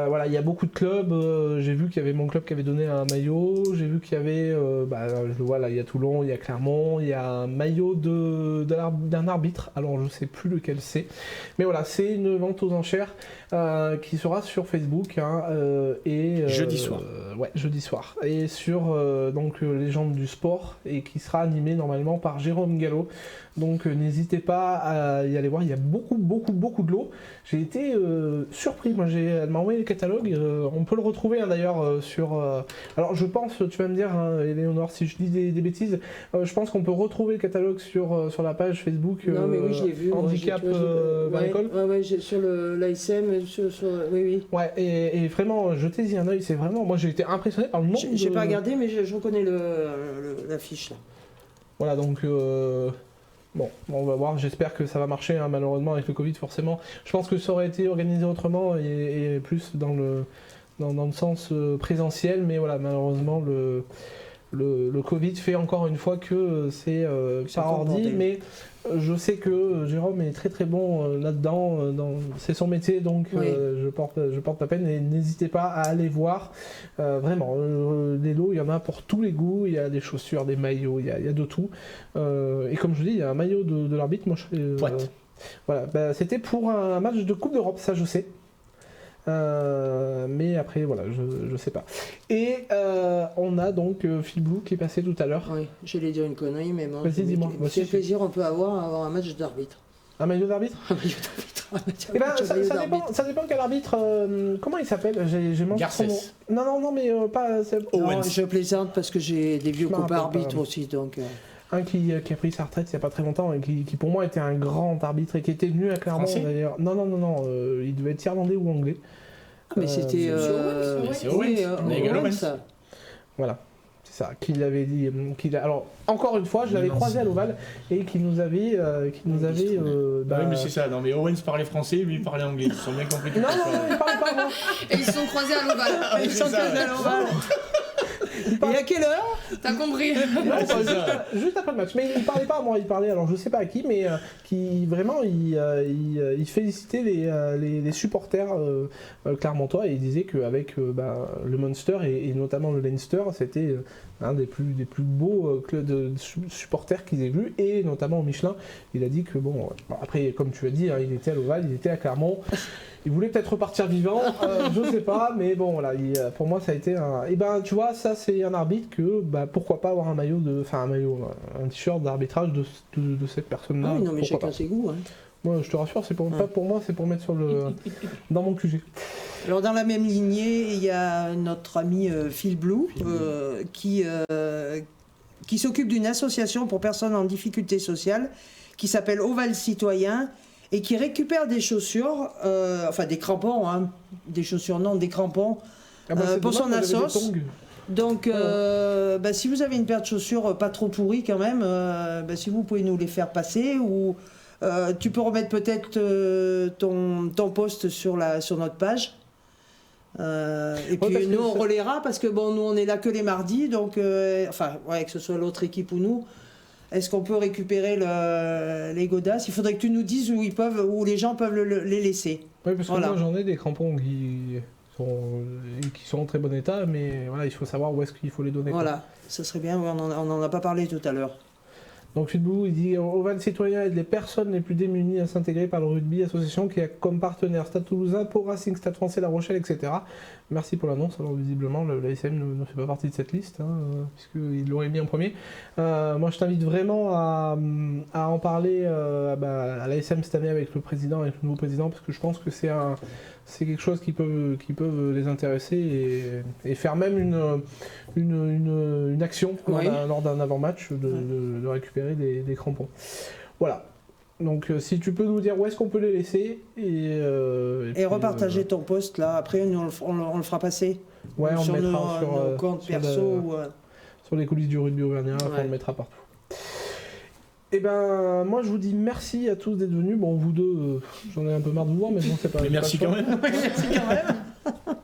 Voilà, il y a beaucoup de clubs. J'ai vu qu'il y avait mon club qui avait donné un maillot. J'ai vu qu'il y avait, je le vois là, il y a Toulon, il y a Clermont, il y a un maillot d'un arbitre. Alors je sais plus lequel c'est, mais voilà, c'est une vente aux enchères qui sera sur Facebook Jeudi soir. Ouais, jeudi soir. Et sur Légende du Sport et qui sera animé normalement par Jérôme Gallo. Donc n'hésitez pas à y aller voir, il y a beaucoup de lots. J'ai été surpris, elle m'a envoyé le catalogue, on peut le retrouver hein, d'ailleurs sur... alors je pense, tu vas me dire, hein, Éléonore, si je dis des bêtises, je pense qu'on peut retrouver le catalogue sur la page Facebook non, mais oui, je l'ai vu. Handicap vers l'école. Ouais, sur l'ASM, oui. Ouais, et vraiment, jetez-y un œil, c'est vraiment... Moi j'ai été impressionné par le nombre J'ai de... pas regardé, mais je reconnais l'affiche là. Voilà, donc... Bon, on va voir, j'espère que ça va marcher, hein, malheureusement avec le Covid forcément. Je pense que ça aurait été organisé autrement et plus dans le sens présentiel, mais voilà, malheureusement le Covid fait encore une fois que c'est pas ordi, mais je sais que Jérôme est très très bon là-dedans, c'est son métier, donc Oui. je porte la peine et n'hésitez pas à aller voir. Vraiment, les lots, il y en a pour tous les goûts, il y a des chaussures, des maillots, il y a de tout. Et comme je dis, il y a un maillot de l'arbitre, moi je Poite. voilà, bah, c'était pour un match de Coupe d'Europe, ça je sais. Mais après, voilà, je sais pas. Et on a donc Phil Blue qui est passé tout à l'heure. Oui, j'allais dire une connerie, mais bon. Vas-y, dis-moi. Moi aussi, Quel plaisir on peut avoir un match d'arbitre. Un maillot d'arbitre Un maillot d'arbitre. Eh ben, Un maillot d'arbitre. ça dépend quel arbitre. Comment il s'appelle? J'ai manqué son nom. Garcès. Non, mais pas. Non, Owens. je plaisante parce que j'ai des vieux Je me copains rappelle arbitres pas. aussi, donc. Un qui a pris sa retraite il n'y a pas très longtemps et qui pour moi était un grand arbitre et qui était venu à Clermont Français d'ailleurs. Non, il devait être irlandais ou anglais. Mais c'était. C'est oui, Owens. Nigel Owens. ça. Voilà, c'est ça, qu'il avait dit. Alors, encore une fois, je l'avais Non, croisé c'est- à l'Oval et qu'il nous avait. Bah oui, mais c'est ça. Non, mais Owens parlait français, lui il parlait anglais. Ils sont bien compris. Non, il parlait pas, moi. Et ils se sont croisés à l'Oval. Ils sont ça. tous à l'oral. Et à quelle heure? T'as compris? Non, c'est ça. juste après le match. Mais il parlait pas à moi, il parlait, alors je sais pas à qui, mais qui vraiment, il félicitait les supporters clermontois et il disait qu'avec le Munster et notamment le Leinster, c'était un des plus beaux clubs de supporters qu'ils aient vus, et notamment au Michelin. Il a dit que, bon, après, comme tu as dit, hein, il était à l'Oval, il était à Clermont. Il voulait peut-être repartir vivant, je sais pas, mais bon, voilà, pour moi, ça a été un. Et ben, tu vois, ça, c'est un arbitre que, pourquoi pas avoir un maillot un t-shirt d'arbitrage de cette personne-là. Ah oui, non, mais pourquoi chacun pas. ses goûts. Hein. Moi, je te rassure, c'est pas pour moi, c'est pour mettre dans mon QG. Alors, dans la même lignée, il y a notre ami Phil Blue qui s'occupe d'une association pour personnes en difficulté sociale qui s'appelle Oval Citoyen et qui récupère des chaussures, enfin des crampons, hein, des chaussures non, des crampons, C'est pour son dommage, j'avais des assos. tongs. Donc, si vous avez une paire de chaussures pas trop pourries quand même, si vous pouvez nous les faire passer, ou tu peux remettre peut-être ton post sur notre page. Et puis parce que nous on ça- relaiera parce que bon, nous on est là que les mardis, donc que ce soit l'autre équipe ou nous. Est-ce qu'on peut récupérer les godasses? Il faudrait que tu nous dises où les gens peuvent les laisser. Oui, parce que Voilà. moi, j'en ai des crampons qui sont en très bon état, mais voilà, il faut savoir où est-ce qu'il faut les donner. quoi. Voilà, ça serait bien, on en a pas parlé tout à l'heure. Donc Fitbou, il dit Oval Citoyen aide les personnes les plus démunies à s'intégrer par le rugby, association qui a comme partenaire Stade Toulousain, Pau Racing, Stade Français, La Rochelle, etc. Merci pour l'annonce. Alors visiblement, l'ASM ne fait pas partie de cette liste, puisqu'il l'aurait mis en premier. Moi, je t'invite vraiment à en parler à l'ASM cette année avec le président, avec le nouveau président, parce que je pense que c'est quelque chose qui peut les intéresser et faire même une action Oui. lors d'un avant-match de récupérer des crampons. Voilà. Donc si tu peux nous dire où est-ce qu'on peut les laisser et puis, repartager ton post là, après nous on le fera passer. ouais, on sur le mettra nos comptes sur perso. sur les coulisses du rugby auvergnat, Ouais. on le mettra partout. Et ben moi je vous dis merci à tous d'être venus. Bon, vous deux, j'en ai un peu marre de vous voir, mais bon, c'est pas. Mais merci pas quand le même. Merci quand même. choix.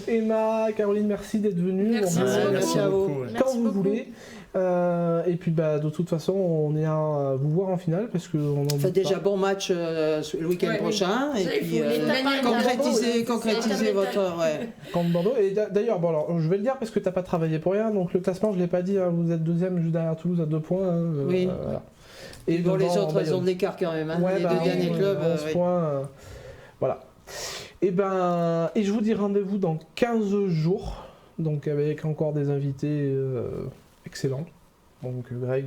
Emma, Caroline, merci d'être venues. Merci On beaucoup. vous- Merci à vous. beaucoup, ouais. quand Merci vous beaucoup. voulez. Et puis de toute façon, on est à vous voir en finale parce que on en Faites doute déjà pas. bon match le week-end Ouais, oui. prochain Ça, et il puis faut les gagner. concrétiser votre. Ouais. Contre Bordeaux. Et d'ailleurs, bon, alors, je vais le dire parce que t'as pas travaillé pour rien. Donc le classement, je l'ai pas dit. Vous êtes deuxième juste derrière Toulouse à 2 points. Oui. Voilà. Et bon, les devant autres, elles Bayonne. ont de l'écart quand même. Hein. Ouais, Les bah, deux derniers clubs. 11 oui. points. Voilà. Et je vous dis rendez-vous dans 15 jours. Donc avec encore des invités excellents. Donc Greg,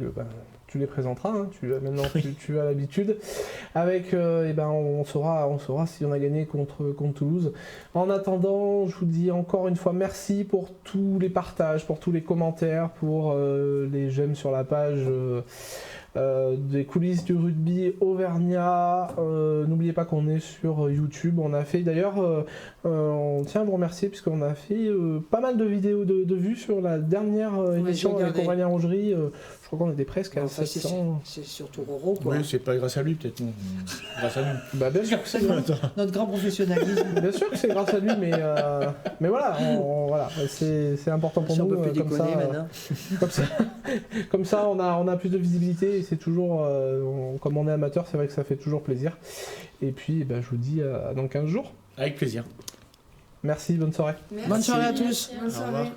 tu les présenteras. Hein. Maintenant, tu as l'habitude. Avec, on saura si on a gagné contre Toulouse. En attendant, je vous dis encore une fois merci pour tous les partages, pour tous les commentaires, pour les j'aime sur la page des coulisses du rugby auvergnat. N'oubliez pas qu'on est sur YouTube. On a fait d'ailleurs, on tient à vous remercier puisqu'on a fait pas mal de vidéos de vues sur la dernière émission j'ai avec regardé. Aurélien Rougerie. Je crois qu'on était presque à Enfin, 700. c'est surtout Roro, quoi. Oui, c'est pas grâce à lui, peut-être, non. Grâce à nous. Bah, bien sûr que c'est Notre grand professionnalisme. bien sûr que c'est grâce à lui, mais voilà, voilà, c'est important pour Si on nous. peut plus Comme ça, déconner maintenant. comme ça, on a plus de visibilité et c'est toujours, comme on est amateur, c'est vrai que ça fait toujours plaisir. Et puis, je vous dis dans 15 jours. Avec plaisir. Merci, bonne soirée. Merci. Bonne soirée à tous. Bonne Au revoir. soirée.